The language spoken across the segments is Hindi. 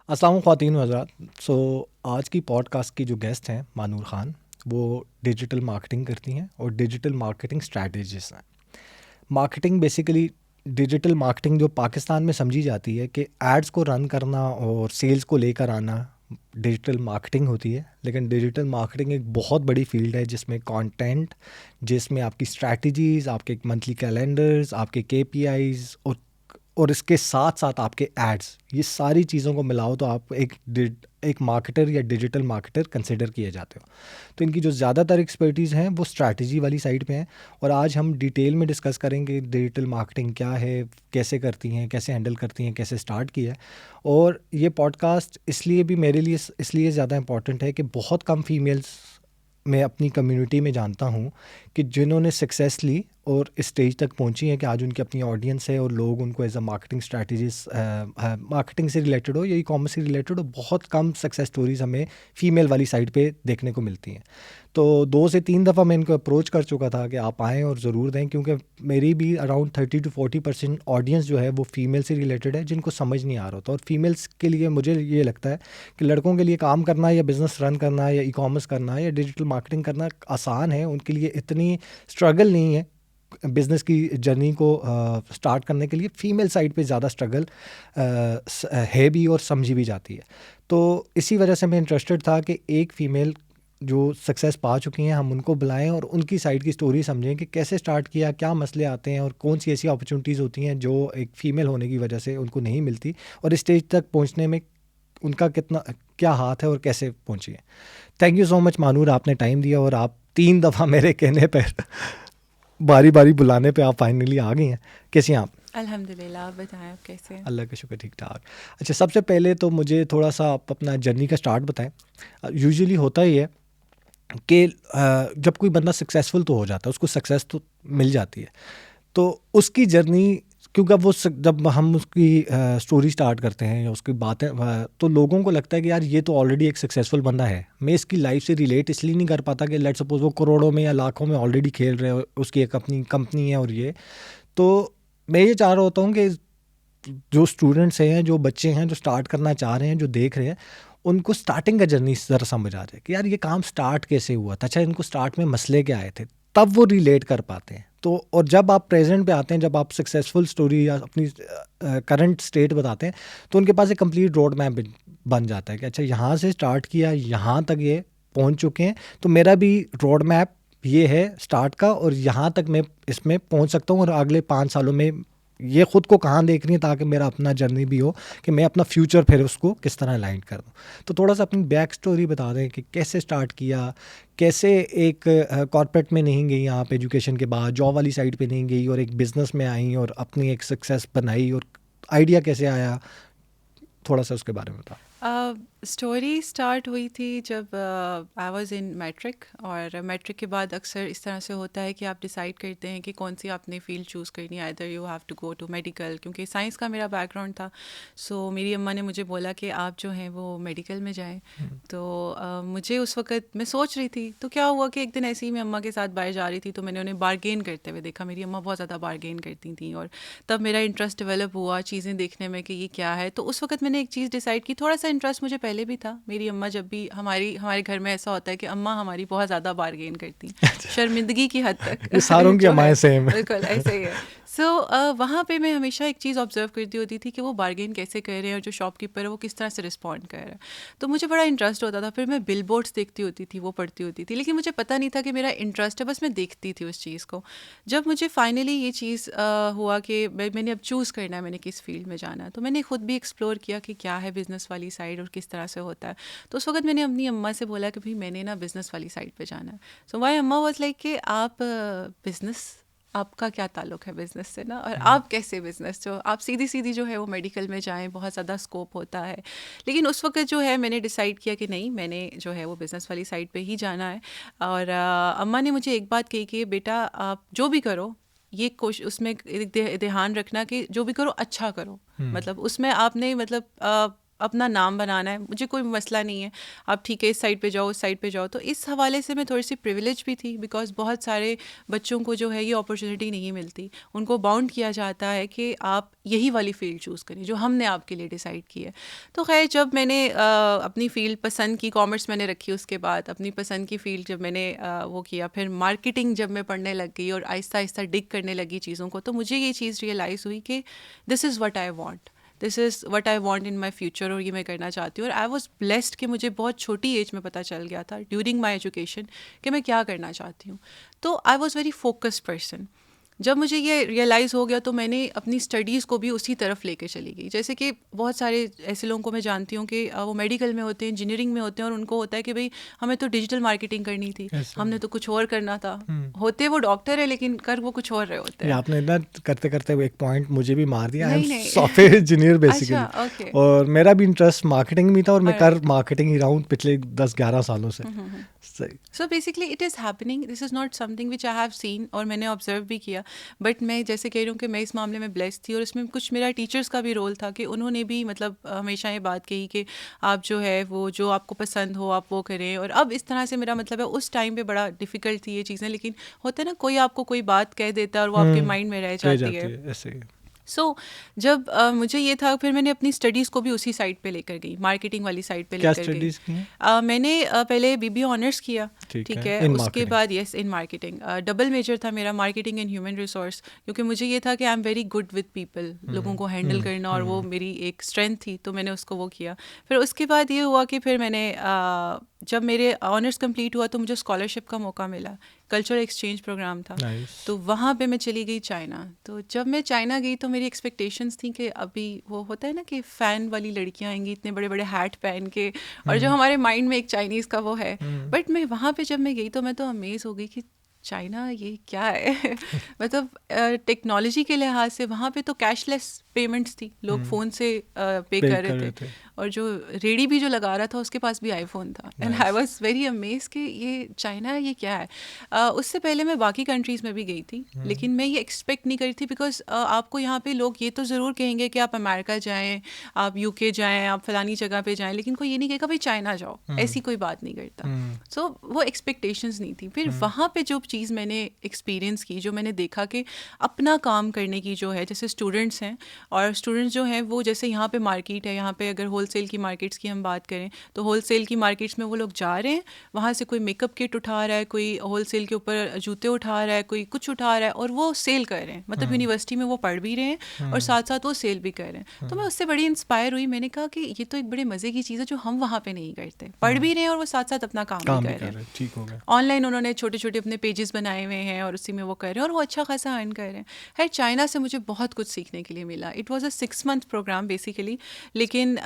अस्सलाम ख़वातीन व हज़रात। आज की पॉडकास्ट की जो गेस्ट हैं मानूर ख़ान, वो डिजिटल मार्केटिंग करती हैं और डिजिटल मार्केटिंग स्ट्रैटेजिस्ट हैं। मार्केटिंग बेसिकली डिजिटल मार्केटिंग जो पाकिस्तान में समझी जाती है कि एड्स को रन करना और सेल्स को लेकर आना डिजिटल मार्केटिंग होती है, लेकिन डिजिटल मार्केटिंग एक बहुत बड़ी फील्ड है जिसमें कंटेंट, जिसमें आपकी स्ट्रैटेजीज़, आपके मंथली कैलेंडर्स, आपके केपीआईज़ और इसके साथ साथ आपके एड्स, ये सारी चीज़ों को मिलाओ तो आप एक मार्केटर या डिजिटल मार्केटर कंसिडर किए जाते हो। तो इनकी जो ज़्यादातर एक्सपर्टीज़ हैं वो स्ट्रैटेजी वाली साइड पे हैं, और आज हम डिटेल में डिस्कस करेंगे डिजिटल मार्केटिंग क्या है, कैसे करती हैं, कैसे हैंडल करती हैं, कैसे स्टार्ट किया है। और ये पॉडकास्ट इसलिए भी मेरे लिए इसलिए ज़्यादा इंपॉर्टेंट है कि बहुत कम फीमेल्स मैं अपनी कम्युनिटी में जानता हूँ कि जिन्होंने सक्सेस ली और इस स्टेज तक पहुँची हैं कि आज उनकी अपनी ऑडियंस है और लोग उनको as a marketing strategist, marketing से रिलेटेड हो या ई कॉमर्स से रिलेटेड हो, बहुत कम सक्सेस स्टोरीज़ हमें फ़ीमेल वाली साइड पे देखने को मिलती हैं। तो 2 से 3 दफ़ा मैं इनको अप्रोच कर चुका था कि आप आएँ और ज़रूर दें, क्योंकि मेरी भी अराउंड 30 to 40% ऑडियंस जो है वो फ़ीमेल से रिलेटेड है, जिनको समझ नहीं आ रहा होता। और फीमेल्स के लिए मुझे ये लगता है कि लड़कों के लिए काम करना या बिज़नेस रन करना या ई कॉमर्स करना या डिजिटल मार्केटिंग करना आसान है, उनके लिए इतनी स्ट्रगल नहीं है बिज़नेस की जर्नी को स्टार्ट करने के लिए। फ़ीमेल साइड पे ज़्यादा स्ट्रगल है भी और समझी भी जाती है। तो इसी वजह से मैं इंटरेस्टेड था कि एक फ़ीमेल जो सक्सेस पा चुकी हैं हम उनको बुलाएं और उनकी साइड की स्टोरी समझें कि कैसे स्टार्ट किया, क्या मसले आते हैं और कौन सी ऐसी अपॉर्चुनिटीज़ होती हैं जो एक फ़ीमेल होने की वजह से उनको नहीं मिलती, और इस स्टेज तक पहुंचने में उनका क्या हाथ है और कैसे पहुंची है। Thank you so much Manur, आपने टाइम दिया और आप 3 दफ़ा मेरे कहने पर बारी बारी बुलाने पे आप फाइनली आ गई हैं। कैसी हैं आप? अल्हम्दुलिल्लाह, आप बताएं आप कैसे हैं? अल्लाह का शुक्र, ठीक ठाक। अच्छा, सबसे पहले तो मुझे थोड़ा सा आप अपना जर्नी का स्टार्ट बताएं। यूजुअली होता ही है कि जब कोई बंदा सक्सेसफुल तो हो जाता है, उसको सक्सेस तो मिल जाती है, तो उसकी जर्नी, क्योंकि अब जब हम उसकी स्टोरी स्टार्ट करते हैं या उसकी बातें, तो लोगों को लगता है कि यार ये तो ऑलरेडी एक सक्सेसफुल बंदा है, मैं इसकी लाइफ से रिलेट इसलिए नहीं कर पाता कि लेट सपोज वो करोड़ों में या लाखों में ऑलरेडी खेल रहे हो, उसकी एक अपनी कंपनी है और ये। तो मैं ये चाह रहा होता हूँ कि जो स्टूडेंट्स हैं, जो बच्चे हैं, जो स्टार्ट करना चाह रहे हैं, जो देख रहे हैं, उनको स्टार्टिंग का जर्नी ज़रा समझ आ जाए कि यार ये काम स्टार्ट कैसे हुआ था, अच्छा इनको स्टार्ट में मसले क्या आए थे, तब वो रिलेट कर पाते हैं। तो और जब आप प्रेजेंट पे आते हैं, जब आप सक्सेसफुल स्टोरी या अपनी करंट स्टेट बताते हैं, तो उनके पास एक कंप्लीट रोड मैप बन जाता है कि अच्छा यहाँ से स्टार्ट किया, यहाँ तक ये पहुँच चुके हैं, तो मेरा भी रोड मैप ये है स्टार्ट का, और यहाँ तक मैं इसमें पहुँच सकता हूँ, और अगले 5 सालों में ये ख़ुद को कहाँ देख रही है, ताकि मेरा अपना जर्नी भी हो कि मैं अपना फ्यूचर फिर उसको किस तरह अलाइन कर दूँ। तो थोड़ा सा अपनी बैक स्टोरी बता दें कि कैसे स्टार्ट किया, कैसे एक कॉर्पोरेट में नहीं गई, आप एजुकेशन के बाद जॉब वाली साइड पे नहीं गई और एक बिज़नेस में आई और अपनी एक सक्सेस बनाई, और आइडिया कैसे आया, थोड़ा सा उसके बारे में बताओ। स्टोरी स्टार्ट हुई थी जब आई वाज इन मैट्रिक, और मैट्रिक के बाद अक्सर इस तरह से होता है कि आप डिसाइड करते हैं कि कौन सी आपने फील्ड चूज़ करनी है। Either you have to go to medical, क्योंकि साइंस का मेरा बैकग्राउंड था। सो मेरी अम्मा ने मुझे बोला कि आप जो हैं वो मेडिकल में जाएं। तो मुझे उस वक़्त मैं सोच रही थी, तो क्या हुआ कि एक दिन ऐसे ही मैं अम्मा के साथ बाहर जा रही थी, तो मैंने उन्हें बारगेन करते हुए देखा। मेरी अम्मा बहुत ज़्यादा बारगेन करती थी, और तब मेरा इंटरेस्ट डेवलप हुआ चीज़ें देखने में कि ये क्या है। तो उस वक़्त मैंने एक चीज़ डिसाइड की। थोड़ा सा इंटरेस्ट मुझे पहले भी था। मेरी अम्मा, जब भी हमारे घर में ऐसा होता है कि अम्मा हमारी बहुत ज़्यादा बारगेन करती, शर्मिंदगी की हद तक ये सारों की जो है, अम्माएं सेम है। बिल्कुल ऐसे ही है। सो वहाँ पे मैं हमेशा एक चीज़ ऑब्जर्व करती होती थी कि वो बारगेन कैसे कर रहे हैं और जो शॉपकीपर है वो किस तरह से रिस्पॉन्ड कर रहा है। तो मुझे बड़ा इंटरेस्ट होता था। फिर मैं बिल बोर्ड्स देखती होती थी, वो पढ़ती होती थी, लेकिन मुझे पता नहीं था कि मेरा इंटरेस्ट है, बस मैं देखती थी उस चीज़ को। जब मुझे फाइनली ये चीज़ हुआ कि मैंने अब चूज़ करना है, मैंने किस फील्ड में जाना है, तो मैंने खुद भी एक्सप्लोर किया कि क्या है बिज़नेस वाली साइड और किस तरह से होता है। तो उस वक्त मैंने अपनी अम्मा से बोला कि भाई मैंने ना बिज़नेस वाली साइड पे जाना है। सो माय अम्मा वाज लाइक कि आप बिज़नेस, आपका क्या ताल्लुक़ है बिज़नेस से ना, और आप कैसे बिज़नेस, जो आप सीधी सीधी जो है वो मेडिकल में जाएं, बहुत ज़्यादा स्कोप होता है। लेकिन उस वक्त जो है मैंने डिसाइड किया कि नहीं, मैंने जो है वो बिज़नेस वाली साइड पे ही जाना है। और अम्मा ने मुझे एक बात कही कि बेटा आप जो भी करो, ये उसमें ध्यान रखना कि जो भी करो अच्छा करो। मतलब उसमें आपने मतलब अपना नाम बनाना है, मुझे कोई मसला नहीं है, आप ठीक है इस साइड पे जाओ, उस साइड पे जाओ। तो इस हवाले से मैं थोड़ी सी प्रिविलेज भी थी, बिकॉज बहुत सारे बच्चों को जो है ये अपॉर्चुनिटी नहीं मिलती, उनको बाउंड किया जाता है कि आप यही वाली फील्ड चूज़ करें जो हमने आपके लिए डिसाइड की है। तो खैर जब मैंने अपनी फ़ील्ड पसंद की, कॉमर्स मैंने रखी, उसके बाद अपनी पसंद की फ़ील्ड जब मैंने वो किया, फिर मार्केटिंग जब मैं पढ़ने लग गई और आहिस्ता आहिस्ता डिग करने लगी चीज़ों को, तो मुझे ये चीज़ रियलाइज़ हुई कि this is what I want, this is what I want in my future, और ये मैं करना चाहती हूँ। और आई वॉज ब्लेस्ड कि मुझे बहुत छोटी एज में पता चल गया था ड्यूरिंग माई एजुकेशन कि मैं क्या करना चाहती हूँ। तो I was very focused person. जब मुझे ये रियलाइज़ हो गया तो मैंने अपनी स्टडीज़ को भी उसी तरफ लेके चली गई। जैसे कि बहुत सारे ऐसे लोगों को मैं जानती हूँ कि वो मेडिकल में होते हैं, इंजीनियरिंग में होते हैं, और उनको होता है कि भाई हमें तो डिजिटल मार्केटिंग करनी थी, हमने तो कुछ और करना था। होते वो डॉक्टर है लेकिन कर वो कुछ और रहे होते ये हैं। आपने ना करते करते एक पॉइंट मुझे भी मार दिया। आई एम नहीं नहीं सॉफ्टवेयर इंजीनियर अच्छा, बेसिकली, ओके, और मेरा भी इंटरेस्ट मार्केटिंग में था, और मैं कर ऑलराइट। मार्केटिंग ही रहा हूँ पिछले 10-11 सालों से। सही। So basically it is happening, this is not something which I have seen, और मैंने ऑब्जर्व भी किया। बट मैं जैसे कह रही हूँ कि मैं इस मामले में ब्लेस्ड थी, और इसमें कुछ मेरा टीचर्स का भी रोल था कि उन्होंने भी मतलब हमेशा ये बात कही कि आप जो है वो जो आपको पसंद हो आप वो करें। और अब इस तरह से मेरा मतलब है, उस टाइम पे बड़ा डिफ़िकल्ट थी ये चीज़ें, लेकिन होता है ना कोई आपको कोई बात कह देता है और वो आपके माइंड में रह रह जाती जाती है। है ऐसे ही। सो जब मुझे ये था, फिर मैंने अपनी स्टडीज़ को भी उसी साइड पे लेकर गई, मार्केटिंग वाली साइड पे क्या लेकर गई। स्टडीज की हैं? मैंने पहले बीबीए ऑनर्स किया, ठीक ठीक है, है। इन उसके मार्केटिंग। बाद yes in marketing, double major था मेरा, मार्केटिंग एंड ह्यूमन रिसोर्स, क्योंकि मुझे ये था कि I am very good with people, लोगों को हैंडल करना, और वो मेरी एक स्ट्रेंथ थी, तो मैंने उसको वो किया। फिर उसके बाद ये हुआ कि फिर मैंने जब मेरे ऑनर्स कंप्लीट हुआ तो मुझे स्कॉलरशिप का मौका मिला, कल्चरल एक्सचेंज प्रोग्राम था, नाइस। तो वहाँ पे मैं चली गई चाइना। तो जब मैं चाइना गई तो मेरी एक्सपेक्टेशंस थी कि अभी वो होता है ना कि फ़ैन वाली लड़कियाँ आएंगी इतने बड़े बड़े हैट पहन के, और जो हमारे माइंड में एक चाइनीज़ का वो है। बट मैं वहाँ पे जब मैं गई तो मैं तो अमेज़ हो गई कि चाइना ये क्या है। मतलब टेक्नोलॉजी के लिहाज से वहाँ पे तो कैशलेस पेमेंट्स थी, लोग फ़ोन से पे पे कर रहे थे, और जो रेडी भी जो लगा रहा था उसके पास भी आईफोन था। And I was very amaze कि ये चाइना ये क्या है। उससे पहले मैं बाकी कंट्रीज़ में भी गई थी, लेकिन मैं ये एक्सपेक्ट नहीं करी थी, बिकॉज आपको यहाँ पे लोग ये तो ज़रूर कहेंगे कि आप अमेरिका जाएँ, आप यूके जाएँ, आप फलानी जगह पे जाएँ, लेकिन कोई ये नहीं कहेगा भाई चाइना जाओ, ऐसी कोई बात नहीं करता। सो वो एक्सपेक्टेशंस नहीं थी। फिर वहाँ पे जो चीज़ मैंने एक्सपीरियंस की, जो मैंने देखा कि अपना काम करने की जो है, जैसे स्टूडेंट्स हैं, और स्टूडेंट्स जो हैं वो जैसे यहाँ पे मार्केट है, यहाँ पे अगर होलसेल की मार्केट्स की हम बात करें तो होलसेल की मार्केट्स में वो लोग जा रहे हैं, वहाँ से कोई मेकअप किट उठा रहा है, कोई होलसेल के ऊपर जूते उठा रहा है, कोई कुछ उठा रहा है, और वो सेल कर रहे हैं। मतलब यूनिवर्सिटी में वो पढ़ भी रहे हैं और साथ साथ वो सेल भी कर रहे हैं। तो मैं उससे बड़ी इंस्पायर हुई, मैंने कहा कि ये तो एक बड़े मज़े की चीज़ है जो हम वहाँ पे नहीं करते, पढ़ भी रहे हैं और वो साथ साथ अपना काम भी कर रहे हैं। ठीक हो गया। ऑनलाइन उन्होंने छोटे छोटे अपने पेजेस बनाए हुए हैं और उसी में वो कर रहे हैं, और वो अच्छा खासा अर्न कर रहे हैं। खैर चाइना से मुझे बहुत कुछ सीखने के लिए मिला। It was a 6 month programme basically, लेकिन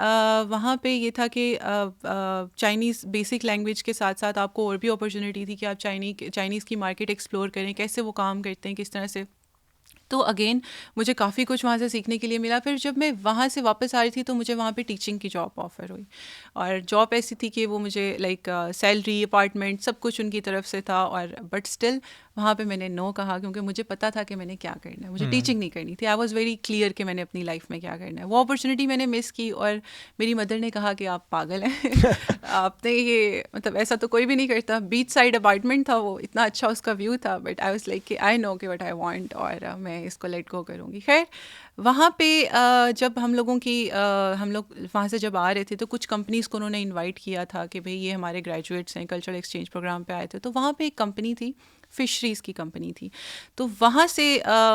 वहाँ पे ये था कि चाइनीज़ बेसिक लैंग्वेज के साथ साथ आपको और भी अपॉर्चुनिटी थी कि आप चाइनीज़ की मार्केट एक्सप्लोर करें, कैसे वो काम करते हैं, किस तरह से। तो अगेन मुझे काफ़ी कुछ वहाँ से सीखने के लिए मिला। फिर जब मैं वहाँ से वापस आ रही थी तो मुझे वहाँ पे टीचिंग की जॉब ऑफ़र हुई, और जॉब ऐसी थी कि वो मुझे लाइक सैलरी, अपार्टमेंट सब कुछ उनकी तरफ से था, और बट स्टिल वहाँ पे मैंने नो कहा, क्योंकि मुझे पता था कि मैंने क्या करना है, मुझे टीचिंग नहीं करनी थी। आई वॉज़ वेरी क्लियर कि मैंने अपनी लाइफ में क्या करना है। वो अपॉर्चुनिटी मैंने मिस की, और मेरी मदर ने कहा कि आप पागल हैं। आपने ये मतलब ऐसा तो कोई भी नहीं करता। बीच साइड अपार्टमेंट था वो, इतना अच्छा उसका व्यू था, बट आई वाज लाइक कि आई नो कि व्हाट आई वांट, और मैं इसको लेट गो करूँगी। खैर वहाँ पे जब हम लोग वहाँ से जब आ रहे थे तो कुछ कंपनीज़ को उन्होंने इनवाइट किया था कि भाई ये हमारे ग्रेजुएट्स हैं, कल्चरल एक्सचेंज प्रोग्राम पे आए थे। तो वहाँ पे एक कंपनी थी, फिशरीज़ की कंपनी थी। तो वहाँ से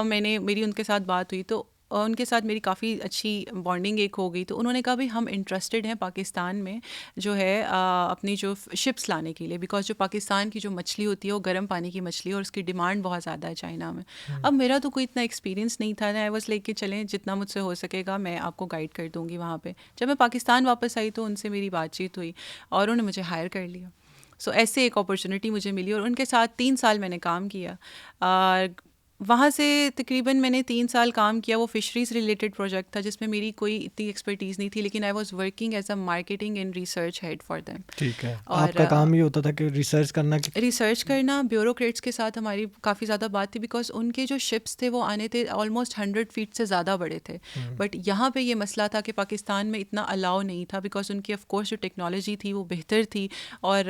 मेरी उनके साथ बात हुई, तो उनके साथ मेरी काफ़ी अच्छी बॉन्डिंग एक हो गई। तो उन्होंने कहा भाई हम इंटरेस्टेड हैं पाकिस्तान में जो है अपनी जो शिप्स लाने के लिए, बिकॉज जो पाकिस्तान की जो मछली होती है वो गर्म पानी की मछली है, और उसकी डिमांड बहुत ज़्यादा है चाइना में। अब मेरा तो कोई इतना एक्सपीरियंस नहीं था ना, आई वाज लाइक कि चलें जितना मुझसे हो सकेगा मैं आपको गाइड कर दूँगी वहाँ पे। जब मैं पाकिस्तान वापस आई तो उनसे मेरी बातचीत हुई और उन्होंने मुझे हायर कर लिया। सो ऐसे एक अपॉर्चुनिटी मुझे मिली, और उनके साथ 3 साल मैंने काम किया। वहाँ से तकरीबन मैंने 3 साल काम किया। वो फ़िशरीज़ रिलेटेड प्रोजेक्ट था जिसमें मेरी कोई इतनी एक्सपर्टीज़ नहीं थी, लेकिन I was working as a marketing and research head for them. ठीक है, और आपका काम ये होता था कि रिसर्च करना कि रिसर्च करना, ब्यूरोक्रेट्स के साथ हमारी काफ़ी ज़्यादा बात थी, बिकॉज उनके जो शिप्स थे वो आने थे ऑलमोस्ट 100 फीट से ज़्यादा बड़े थे। बट यहाँ पे ये मसला था कि पाकिस्तान में इतना अलाउ नहीं था, बिकॉज उनकी ऑफ कोर्स जो टेक्नोलॉजी थी वो बेहतर थी। और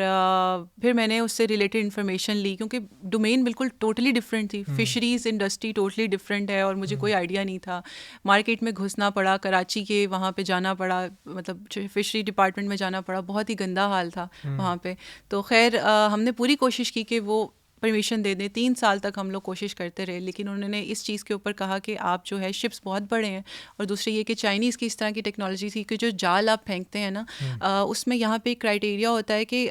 फिर मैंने उससे रिलेटेड इन्फॉर्मेशन ली, क्योंकि डोमेन बिल्कुल टोटली डिफरेंट थी। फिशरीज़ इंडस्ट्री टोटली डिफरेंट है और मुझे कोई आइडिया नहीं था। मार्केट में घुसना पड़ा, कराची के वहाँ पे जाना पड़ा, मतलब फिशरी डिपार्टमेंट में जाना पड़ा, बहुत ही गंदा हाल था वहाँ पे। तो खैर हमने पूरी कोशिश की कि वो परमिशन दे दें। 3 साल तक हम लोग कोशिश करते रहे, लेकिन उन्होंने इस चीज़ के ऊपर कहा कि आप जो है शिप्स बहुत बड़े हैं, और दूसरी ये कि चाइनीज़ की इस तरह की टेक्नोलॉजी थी कि जो जाल आप फेंकते हैं ना, उसमें यहाँ पे एक क्राइटेरिया होता है कि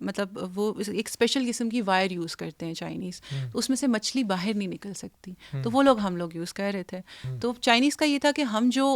मतलब वो एक स्पेशल किस्म की वायर यूज़ करते हैं चाइनीज़, तो उसमें से मछली बाहर नहीं निकल सकती। तो वो लोग हम लोग यूज़ कर रहे थे। तो चाइनीज़ का ये था कि हम जो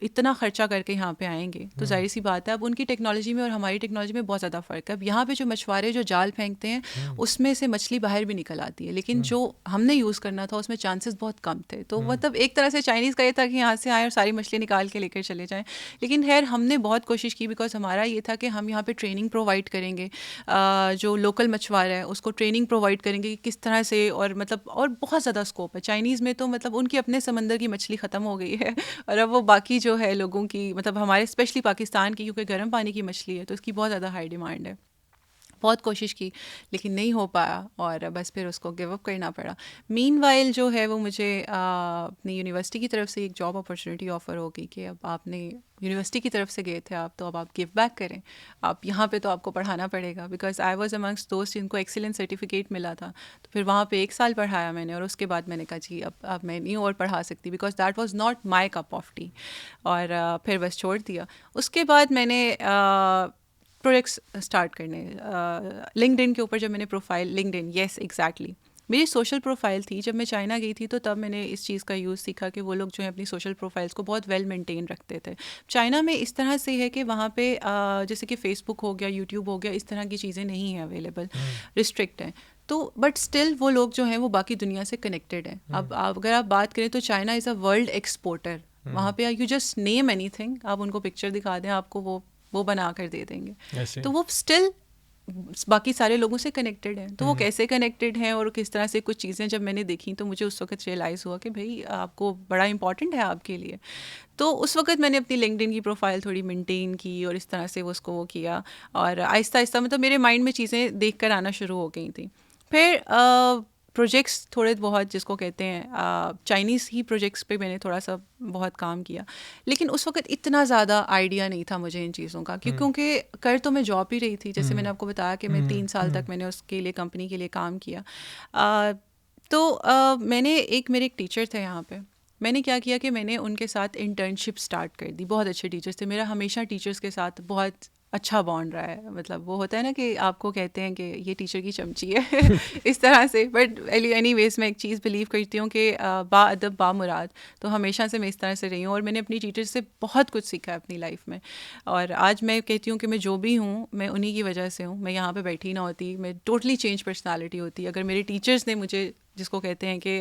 इतना ख़र्चा करके यहाँ पे आएंगे, तो जाहिर सी बात है अब उनकी टेक्नोलॉजी में और हमारी टेक्नोलॉजी में बहुत ज़्यादा फ़र्क है। अब यहाँ पे जो मछुआरे जो जाल फेंकते हैं उसमें से मछली बाहर भी निकल आती है, लेकिन जो हमने यूज़ करना था उसमें चांसेस बहुत कम थे। तो मतलब एक तरह से चाइनीज़ का ये था कि यहाँ से आए और सारी मछली निकाल के लेकर चले जाएं। लेकिन खैर हमने बहुत कोशिश की, बिकॉज हमारा ये था कि हम यहाँ पे ट्रेनिंग प्रोवाइड करेंगे, जो लोकल मछुआरा है उसको ट्रेनिंग प्रोवाइड करेंगे कि किस तरह से, और मतलब और बहुत ज़्यादा स्कोप है चाइनीज़ में। तो मतलब उनकी अपने समंदर की मछली ख़त्म हो गई है और अब वो बाकी जो है लोगों की, मतलब हमारे स्पेशली पाकिस्तान की, क्योंकि गर्म पानी की मछली है तो इसकी बहुत ज़्यादा हाई डिमांड है। बहुत कोशिश की लेकिन नहीं हो पाया और बस फिर उसको गिव अप करना पड़ा। मीनवाइल जो है वो मुझे अपनी यूनिवर्सिटी की तरफ से एक जॉब अपॉर्चुनिटी ऑफ़र हो गई कि अब आपने यूनिवर्सिटी की तरफ से गए थे आप, तो अब आप गिव बैक करें, आप यहाँ पे तो आपको पढ़ाना पड़ेगा। बिकॉज आई वाज अमंग्स दोस्त जिनको एक्सीलेंस सर्टिफिकेट मिला था। तो फिर वहाँ पे 1 साल पढ़ाया मैंने, और उसके बाद मैंने कहा जी अब मैं नहीं और पढ़ा सकती, because that was not my cup of T. और फिर बस छोड़ दिया। उसके बाद मैंने प्रोजेक्ट्स स्टार्ट करने, लिंक्डइन के ऊपर जब मैंने प्रोफाइल, लिंक्डइन, येस एग्जैक्टली, मेरी सोशल प्रोफाइल थी। जब मैं चाइना गई थी तो तब मैंने इस चीज़ का यूज़ सीखा कि वो लोग जो है अपनी सोशल प्रोफाइल्स को बहुत वेल मेंटेन रखते थे। चाइना में इस तरह से है कि वहाँ पे जैसे कि फ़ेसबुक हो गया, यूट्यूब हो गया, इस तरह की चीज़ें नहीं हैं अवेलेबल, रिस्ट्रिक्ट हैं। तो बट स्टिल वो लोग जो हैं वो बाकी दुनिया से कनेक्टेड हैं। अब अगर आप बात करें तो China is a world exporter. वहाँ पे यू जस्ट नेम एनीथिंग, आप उनको पिक्चर दिखा दें, आपको वो बना कर दे देंगे। ऐसे तो वो स्टिल बाकी सारे लोगों से कनेक्टेड हैं। तो वो कैसे कनेक्टेड हैं और किस तरह से कुछ चीज़ें जब मैंने देखी तो मुझे उस वक्त रियलाइज़ हुआ कि भाई आपको बड़ा इंपॉर्टेंट है आपके लिए। तो उस वक्त मैंने अपनी लिंक्डइन की प्रोफाइल थोड़ी मेंटेन की और इस तरह से उसको वो किया, और आहिस्ता आहिस्ता मतलब मेरे माइंड में चीज़ें देख कर आना शुरू हो गई थी। फिर प्रोजेक्ट्स थोड़े बहुत, जिसको कहते हैं चाइनीज़ ही प्रोजेक्ट्स पे मैंने थोड़ा सा बहुत काम किया, लेकिन उस वक्त इतना ज़्यादा आइडिया नहीं था मुझे इन चीज़ों का, क्योंकि कर तो मैं जॉब ही रही थी। जैसे मैंने आपको बताया कि मैं 3 साल तक मैंने उसके लिए कंपनी के लिए काम किया। मैंने मेरे एक टीचर थे यहाँ पे, मैंने क्या किया कि मैंने उनके साथ इंटर्नशिप स्टार्ट कर दी। बहुत अच्छे टीचर्स थे, मेरा हमेशा टीचर्स के साथ बहुत अच्छा बॉन्ड रहा है। मतलब वो होता है ना कि आपको कहते हैं कि ये टीचर की चमची है इस तरह से। बट एनीवेज मैं एक चीज़ बिलीव करती हूँ कि बाअदब बामुराद, तो हमेशा से मैं इस तरह से रही हूँ और मैंने अपनी टीचर से बहुत कुछ सीखा है अपनी लाइफ में। और आज मैं कहती हूँ कि मैं जो भी हूँ मैं उन्हीं की वजह से हूँ। मैं यहाँ पे बैठी ना होती, मैं टोटली चेंज पर्सनालिटी होती अगर मेरे टीचर्स ने मुझे, जिसको कहते हैं कि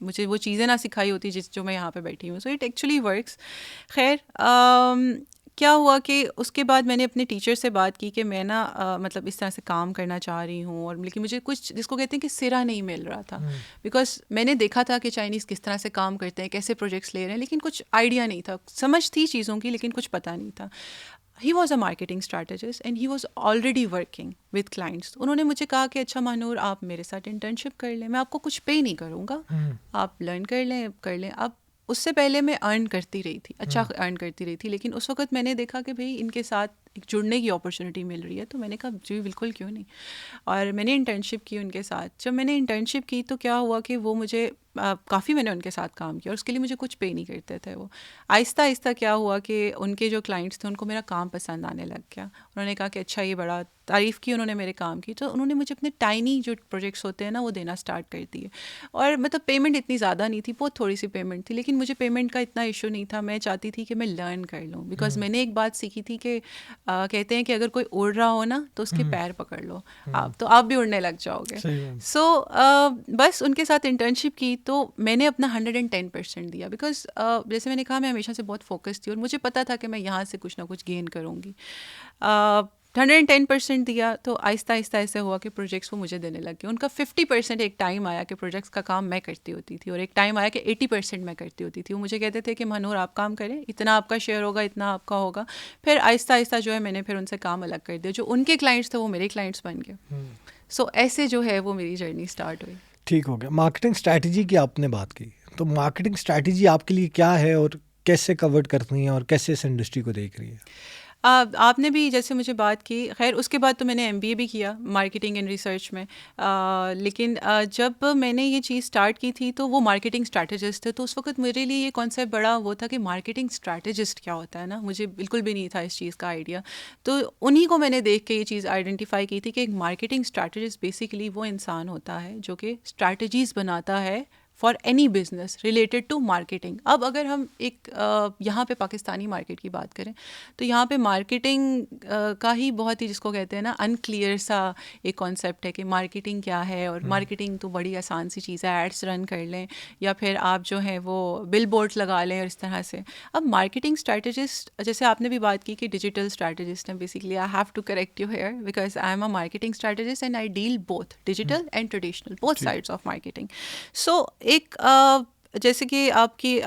मुझे वो चीज़ें ना सिखाई होती जो मैं यहाँ पे बैठी हूँ। So it actually works. खैर क्या हुआ कि उसके बाद मैंने अपने टीचर से बात की कि मैं ना मतलब इस तरह से काम करना चाह रही हूँ, और लेकिन मुझे कुछ, जिसको कहते हैं कि सिरा नहीं मिल रहा था। बिकॉज मैंने देखा था कि चाइनीज़ किस तरह से काम करते हैं, कैसे प्रोजेक्ट्स ले रहे हैं, लेकिन कुछ आइडिया नहीं था। समझ थी चीज़ों की लेकिन कुछ पता नहीं था। He was a marketing strategist and he was already working with clients. उन्होंने मुझे कहा कि अच्छा मानूर, आप मेरे साथ इंटर्नशिप कर लें, मैं आपको कुछ पे नहीं करूँगा, आप लर्न कर लें। अब उससे पहले मैं अर्न करती रही थी, अच्छा अर्न करती रही थी, लेकिन उस वक्त मैंने देखा कि भाई इनके साथ एक जुड़ने की अपॉर्चुनिटी मिल रही है, तो मैंने कहा जी बिल्कुल क्यों नहीं। और मैंने इंटर्नशिप की उनके साथ। जब मैंने इंटर्नशिप की तो क्या हुआ कि वो मुझे काफ़ी मैंने उनके साथ काम किया और उसके लिए मुझे कुछ पे नहीं करते थे वो। आहिस्ता आहिस्ता क्या हुआ कि उनके जो क्लाइंट्स थे उनको मेरा काम पसंद आने लग गया। उन्होंने कहा कि अच्छा ये बड़ा तारीफ़ की उन्होंने मेरे काम की, तो उन्होंने मुझे अपने टाइनी जो प्रोजेक्ट्स होते हैं ना वो देना स्टार्ट कर दिए। और मतलब पेमेंट इतनी ज़्यादा नहीं थी, बहुत थोड़ी सी पेमेंट थी, लेकिन मुझे पेमेंट का इतना इशू नहीं था। मैं चाहती थी कि मैं लर्न कर लूँ, बिकॉज मैंने एक बात सीखी थी कि कहते हैं कि अगर कोई उड़ रहा हो ना तो उसके पैर पकड़ लो आप, तो आप भी उड़ने लग जाओगे। सो बस उनके साथ इंटर्नशिप की तो मैंने अपना 110% दिया, बिकॉज जैसे मैंने कहा मैं हमेशा से बहुत फोकस थी और मुझे पता था कि मैं यहाँ से कुछ ना कुछ गेन करूँगी। 110% दिया तो आहिस्ता आहिस्ता ऐसे हुआ कि प्रोजेक्ट्स वो मुझे देने लगे। उनका 50% एक टाइम आया कि प्रोजेक्ट्स का काम मैं करती होती थी, और एक टाइम आया कि 80% मैं करती होती थी। वो मुझे कहते थे कि मनूर आप काम करें, इतना आपका शेयर होगा, इतना आपका होगा। फिर आहिस्ता आहिस्ता जो है मैंने फिर उनसे काम अलग कर दिया। जो उनके क्लाइंट्स थे वो मेरे क्लाइंट्स बन गए। सो ऐसे जो है वो मेरी जर्नी स्टार्ट हुई। ठीक हो गया। मार्केटिंग स्ट्रैटेजी की आपने बात की, तो मार्केटिंग स्ट्रैटेजी आपके लिए क्या है और कैसे कवर करती है और कैसे इस इंडस्ट्री को देख रही है? आपने भी जैसे मुझे बात की, खैर उसके बाद तो मैंने MBA भी किया मार्केटिंग एंड रिसर्च में। लेकिन जब मैंने ये चीज़ स्टार्ट की थी तो वो मार्केटिंग स्ट्रैटेजिस्ट थे, तो उस वक्त मेरे लिए ये कॉन्सेप्ट बड़ा वो था कि मार्केटिंग स्ट्रैटेजिस्ट क्या होता है ना, मुझे बिल्कुल भी नहीं था इस चीज़ का आइडिया। तो उन्हीं को मैंने देख के ये चीज़ आइडेंटिफाई की थी कि एक मार्केटिंग स्ट्रैटेजिस्ट बेसिकली वो इंसान होता है जो कि स्ट्रैटेजीज़ बनाता है for any business related to marketing. अब अगर हम एक यहाँ पे पाकिस्तानी मार्केट की बात करें तो यहाँ पे मार्केटिंग का ही बहुत ही, जिसको कहते हैं ना, अनक्लियर सा एक कॉन्सेप्ट है कि मार्केटिंग क्या है। और मार्केटिंग तो बड़ी आसान सी चीज़ है, एड्स रन कर लें या फिर आप जो है वो बिल बोर्ड्स लगा लें और इस तरह से। अब मार्केटिंग स्ट्रैटेजिस्ट, जैसे आपने भी बात की कि डिजिटल स्ट्रैटेजिस्ट हैं, basically I have to correct you here because I am a marketing strategist and I deal both digital and traditional, both sides of marketing. So एक जैसे कि आपकी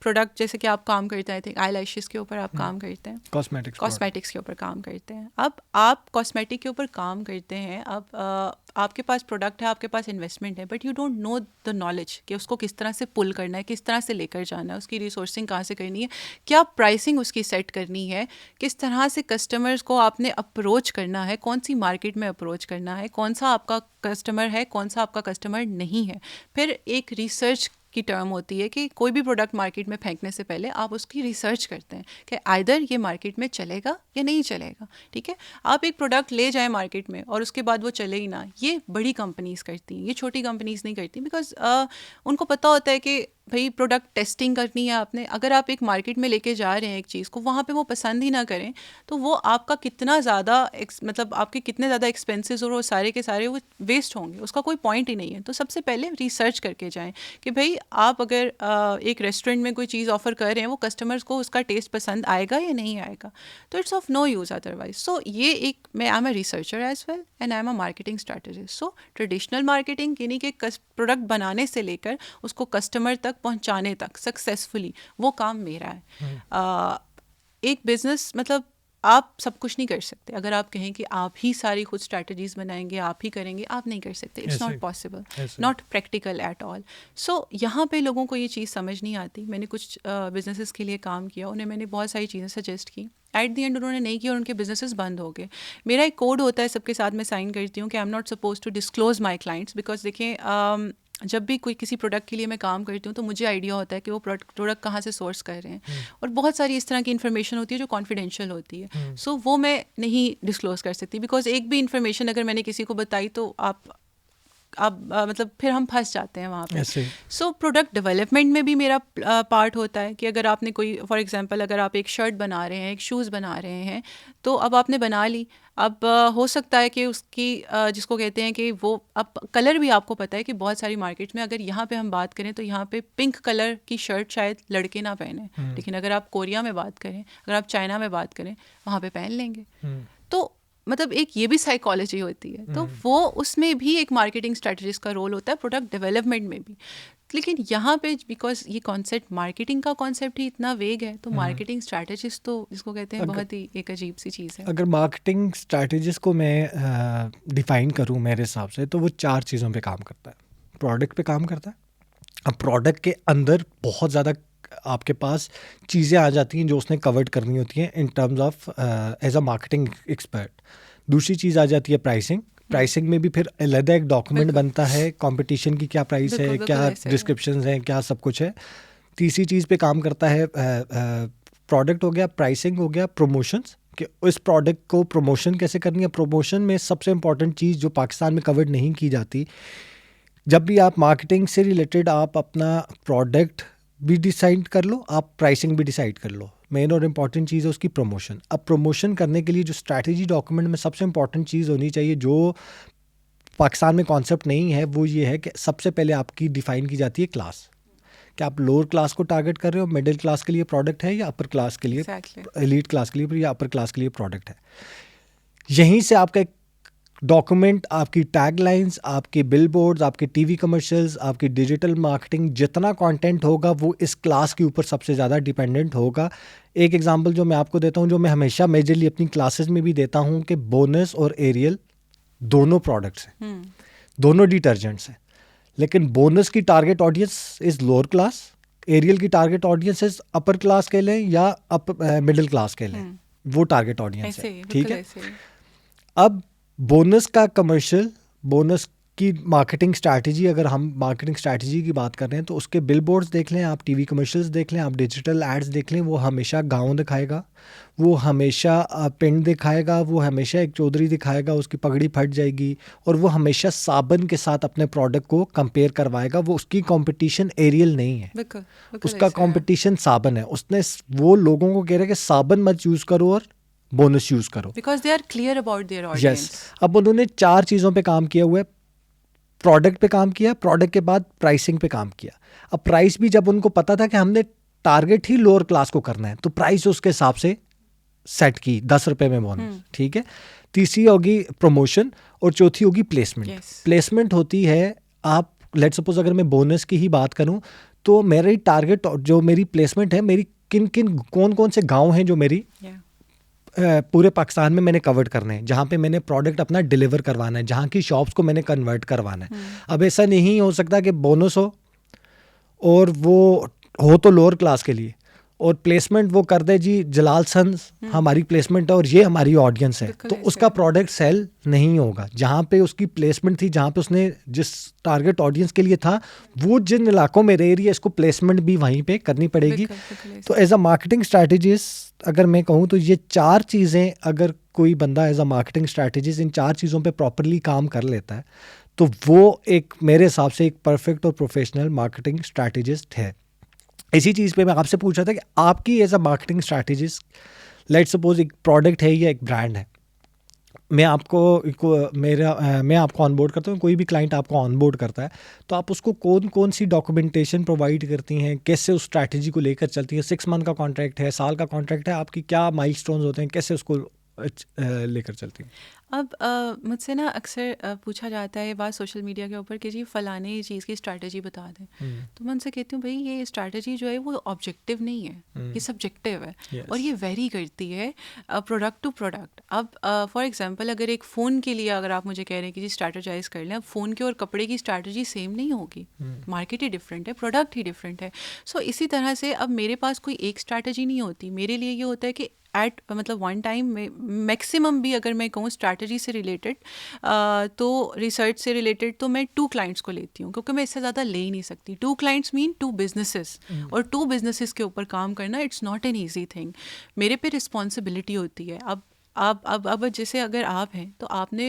प्रोडक्ट, जैसे कि आप काम करते हैं, आई लैशेस के ऊपर आप काम करते हैं, कॉस्मेटिक्स के ऊपर काम करते हैं। अब आप कॉस्मेटिक के ऊपर काम करते हैं, अब आपके पास प्रोडक्ट है, आपके पास इन्वेस्टमेंट है, but you don't know the knowledge कि उसको किस तरह से पुल करना है, किस तरह से लेकर जाना है, उसकी रिसोर्सिंग कहाँ से करनी है, क्या प्राइसिंग उसकी सेट करनी है, किस तरह से कस्टमर्स को आपने अप्रोच करना है, कौन सी मार्केट में अप्रोच करना है, कौन सा आपका कस्टमर है, कौन सा आपका कस्टमर नहीं है। फिर एक रिसर्च की टर्म होती है कि कोई भी प्रोडक्ट मार्केट में फेंकने से पहले आप उसकी रिसर्च करते हैं कि आइदर ये मार्केट में चलेगा या नहीं चलेगा। ठीक है, आप एक प्रोडक्ट ले जाएं मार्केट में और उसके बाद वो चले ही ना, ये बड़ी कंपनीज करती हैं, ये छोटी कंपनीज नहीं करती, बिकॉज उनको पता होता है कि भाई प्रोडक्ट टेस्टिंग करनी है आपने। अगर आप एक मार्केट में लेके जा रहे हैं एक चीज़ को, वहाँ पे वो पसंद ही ना करें तो वो आपका कितना ज़्यादा मतलब आपके कितने ज़्यादा एक्सपेंसेस और वो सारे के सारे वो वेस्ट होंगे, उसका कोई पॉइंट ही नहीं है। तो सबसे पहले रिसर्च करके जाएं कि भाई आप अगर एक रेस्टोरेंट में कोई चीज़ ऑफर कर रहे हैं, वो कस्टमर्स को उसका टेस्ट पसंद आएगा या नहीं आएगा, तो it's of no use otherwise. So ये एक, मैं I am a researcher as well and I am a marketing strategist. So traditional marketing यानी कि प्रोडक्ट बनाने से लेकर उसको कस्टमर तक पहुंचाने तक सक्सेसफुली, वो काम मेरा है। एक बिजनेस, मतलब आप सब कुछ नहीं कर सकते। अगर आप कहें कि आप ही सारी खुद स्ट्रैटेजीज बनाएंगे, आप ही करेंगे, आप नहीं कर सकते। It's not possible, not practical at all. So यहाँ पे लोगों को ये चीज़ समझ नहीं आती। मैंने कुछ बिजनेसेस के लिए काम किया, उन्हें मैंने बहुत सारी चीज़ें सजेस्ट की, एट दी एंड उन्होंने नहीं किया और उनके बिजनेसेस बंद हो गए। मेरा एक कोड होता है, सबके साथ मैं साइन करती हूँ कि I am not suppose to disclose my clients, because देखें जब भी कोई किसी प्रोडक्ट के लिए मैं काम करती हूँ तो मुझे आइडिया होता है कि वो प्रोडक्ट कहाँ से सोर्स कर रहे हैं, और बहुत सारी इस तरह की इन्फॉर्मेशन होती है जो कॉन्फिडेंशियल होती है। सो वो मैं नहीं डिस्क्लोज कर सकती, बिकॉज एक भी इन्फॉर्मेशन अगर मैंने किसी को बताई तो आप मतलब फिर हम फंस जाते हैं वहाँ पे। सो प्रोडक्ट डेवलपमेंट में भी मेरा पार्ट होता है कि अगर आपने कोई, फॉर एग्जांपल अगर आप एक शर्ट बना रहे हैं, एक शूज़ बना रहे हैं, तो अब आपने बना ली, अब हो सकता है कि उसकी जिसको कहते हैं कि वो, अब कलर भी आपको पता है कि बहुत सारी मार्केट में, अगर यहाँ पे हम बात करें तो यहाँ पे पिंक कलर की शर्ट शायद लड़के ना पहने, लेकिन अगर आप कोरिया में बात करें, अगर आप चाइना में बात करें, वहाँ पे पहन लेंगे। तो मतलब एक ये भी साइकोलॉजी होती है, तो वो उसमें भी एक मार्केटिंग स्ट्रैटेजिस्ट का रोल होता है, प्रोडक्ट डेवलपमेंट में भी। लेकिन यहाँ पे बिकॉज ये कॉन्सेप्ट, मार्केटिंग का कॉन्सेप्ट ही इतना वेग है, तो मार्केटिंग स्ट्रैटेजिस्ट तो जिसको कहते हैं बहुत ही एक अजीब सी चीज़ है। अगर मार्केटिंग स्ट्रैटेजिस्ट को मैं डिफाइन करूँ मेरे हिसाब से, तो वो 4 चीज़ों पे काम करता है। प्रोडक्ट पे काम करता है, अब प्रोडक्ट के अंदर बहुत ज़्यादा आपके पास चीज़ें आ जाती हैं जो उसने कवर्ड करनी होती हैं in terms of as a marketing expert. दूसरी चीज़ आ जाती है प्राइसिंग, प्राइसिंग में भी फिर अलग एक डॉक्यूमेंट बनता है, कंपटीशन की क्या प्राइस है, बिल्कुल क्या ऐसे है। डिस्क्रिप्शंस हैं, क्या सब कुछ है। तीसरी चीज़ पे काम करता है प्रोडक्ट हो गया, प्राइसिंग हो गया, प्रमोशंस, कि उस प्रोडक्ट को प्रमोशन कैसे करनी है। प्रमोशन में सबसे इंपॉर्टेंट चीज़ जो पाकिस्तान में कवर नहीं की जाती, जब भी आप मार्केटिंग से रिलेटेड आप अपना प्रोडक्ट भी डिसाइड कर लो, आप प्राइसिंग भी डिसाइड कर लो, मेन और इम्पॉर्टेंट चीज़ है उसकी प्रमोशन। अब प्रमोशन करने के लिए जो स्ट्रैटेजी डॉक्यूमेंट में सबसे इंपॉर्टेंट चीज़ होनी चाहिए, जो पाकिस्तान में कॉन्सेप्ट नहीं है, वो ये है कि सबसे पहले आपकी डिफाइन की जाती है क्लास, कि आप लोअर क्लास को टारगेट कर रहे हो, मिडिल क्लास के लिए प्रोडक्ट है, या अपर क्लास के लिए, Exactly. एलीट क्लास के लिए या अपर क्लास के लिए प्रोडक्ट है। यहीं से आपका एक डॉक्यूमेंट, आपकी टैगलाइंस, आपके बिलबोर्ड्स, आपके टीवी कमर्शियल्स, आपकी डिजिटल मार्केटिंग, जितना कंटेंट होगा वो इस क्लास के ऊपर सबसे ज़्यादा डिपेंडेंट होगा। एक एग्जांपल जो मैं आपको देता हूँ, जो मैं हमेशा मेजरली अपनी क्लासेस में भी देता हूँ, कि बोनस और एरियल दोनों प्रोडक्ट्स हैं, दोनों डिटर्जेंट्स हैं, लेकिन बोनस की target audience is lower class, Ariel की target audience is upper class के लें या मिडिल क्लास के लें, वो टारगेट ऑडियंस ऐसे है, ही, ठीक बिल्कुल है। ऐसे ही। अब बोनस का कमर्शियल, बोनस की मार्केटिंग स्ट्रैटेजी, अगर हम मार्केटिंग स्ट्रैटेजी की बात कर रहे हैं तो उसके बिलबोर्ड्स देख लें, आप टीवी कमर्शियल्स देख लें, आप डिजिटल एड्स देख लें, वो हमेशा गाँव दिखाएगा, वो हमेशा पिंड दिखाएगा, वो हमेशा एक चौधरी दिखाएगा, उसकी पगड़ी फट जाएगी, और वो हमेशा साबन के साथ अपने प्रोडक्ट को कंपेयर करवाएगा। वो उसकी कंपटीशन एरियल नहीं है, बिल्कुल बिल्कुल उसका ऐसे है। कंपटीशन साबन है। उसने वो लोगों को कह रहा है कि साबन मत यूज़ करो और बोनस यूज़ करो। Because they are clear about their yes, audience. अब उन्होंने 4 चीज़ों पे काम किया हुआ है। प्रोडक्ट पे काम किया, प्रोडक्ट के बाद प्राइसिंग पे काम किया। अब प्राइस भी जब उनको पता था कि हमने टारगेट ही लोअर क्लास को करना है, तो प्राइस उसके हिसाब से सेट की, 10 रुपए में बोनस, ठीक है। तीसरी होगी प्रमोशन, और चौथी होगी प्लेसमेंट। Yes. प्लेसमेंट होती है, आप लेट सपोज अगर मैं बोनस की ही बात करूं, तो मेरी टारगेट, जो मेरी प्लेसमेंट है, मेरी किन किन कौन कौन से गांव हैं जो मेरी पूरे पाकिस्तान में मैंने कवर करने हैं, जहाँ पे मैंने प्रोडक्ट अपना डिलीवर करवाना है, जहाँ की शॉप्स को मैंने कन्वर्ट करवाना है। अब ऐसा नहीं हो सकता कि बोनस हो और वो हो तो लोअर क्लास के लिए, और प्लेसमेंट वो कर दे जी जलाल सन्स हमारी प्लेसमेंट है और ये हमारी ऑडियंस है, बिल्कुल तो ऐसे उसका है। प्रोडक्ट सेल नहीं होगा। जहाँ पे उसकी प्लेसमेंट थी, जहाँ पे उसने जिस टारगेट ऑडियंस के लिए था, वो जिन इलाकों में रह रही है, इसको प्लेसमेंट भी वहीं पे करनी पड़ेगी। बिल्कुल बिल्कुल ऐसे। तो एज अ मार्केटिंग स्ट्रैटेजिस्ट अगर मैं कहूँ तो ये 4 चीज़ें, अगर कोई बंदा एज अ मार्केटिंग स्ट्रैटेजिस्ट इन 4 चीज़ों पे प्रॉपरली काम कर लेता है, तो वो एक मेरे हिसाब से एक परफेक्ट और प्रोफेशनल मार्केटिंग स्ट्रैटेजिस्ट है। इसी चीज़ पे मैं आपसे पूछ रहा था कि आपकी as a marketing strategist, let suppose एक प्रोडक्ट है या एक ब्रांड है, मैं आपको ऑनबोर्ड करता हूँ, कोई भी क्लाइंट आपको ऑनबोर्ड करता है, तो आप उसको कौन कौन सी डॉक्यूमेंटेशन प्रोवाइड करती हैं, कैसे उस स्ट्रैटेजी को लेकर चलती है? 6 मंथ का कॉन्ट्रैक्ट है, साल का कॉन्ट्रैक्ट है, आपकी क्या माइलस्टोन्स होते हैं, कैसे उसको लेकर चलती हैं? अब मुझसे ना अक्सर पूछा जाता है बात सोशल मीडिया के ऊपर कि जी फलाने चीज़ की स्ट्रैटेजी बता दें, तो मैं उनसे कहती हूँ भाई ये स्ट्रैटेजी जो है वो ऑब्जेक्टिव नहीं है, ये सब्जेक्टिव है। Yes. और ये वेरी करती है प्रोडक्ट टू प्रोडक्ट। अब फॉर एग्जांपल अगर एक फ़ोन के लिए अगर आप मुझे कह रहे हैं कि जी स्ट्रैटेजाइज कर लें, अब फ़ोन के और कपड़े की स्ट्रैटेजी सेम नहीं होगी, मार्केट ही डिफरेंट है, प्रोडक्ट ही डिफरेंट है। सो इसी तरह से अब मेरे पास कोई एक स्ट्रैटेजी नहीं होती। मेरे लिए ये होता है कि एट मतलब वन टाइम में मैक्सिमम भी अगर मैं कहूँ स्ट्रैटेजी से रिलेटेड तो रिसर्च से रिलेटेड तो मैं 2 क्लाइंट्स को लेती हूँ, क्योंकि मैं इससे ज़्यादा ले ही नहीं सकती। 2 क्लाइंट्स मीन 2 बिजनेसेस, और 2 बिजनेसेस के ऊपर काम करना it's not an easy thing. मेरे पे रिस्पॉन्सिबिलिटी होती है। अब जैसे अगर आप हैं तो आपने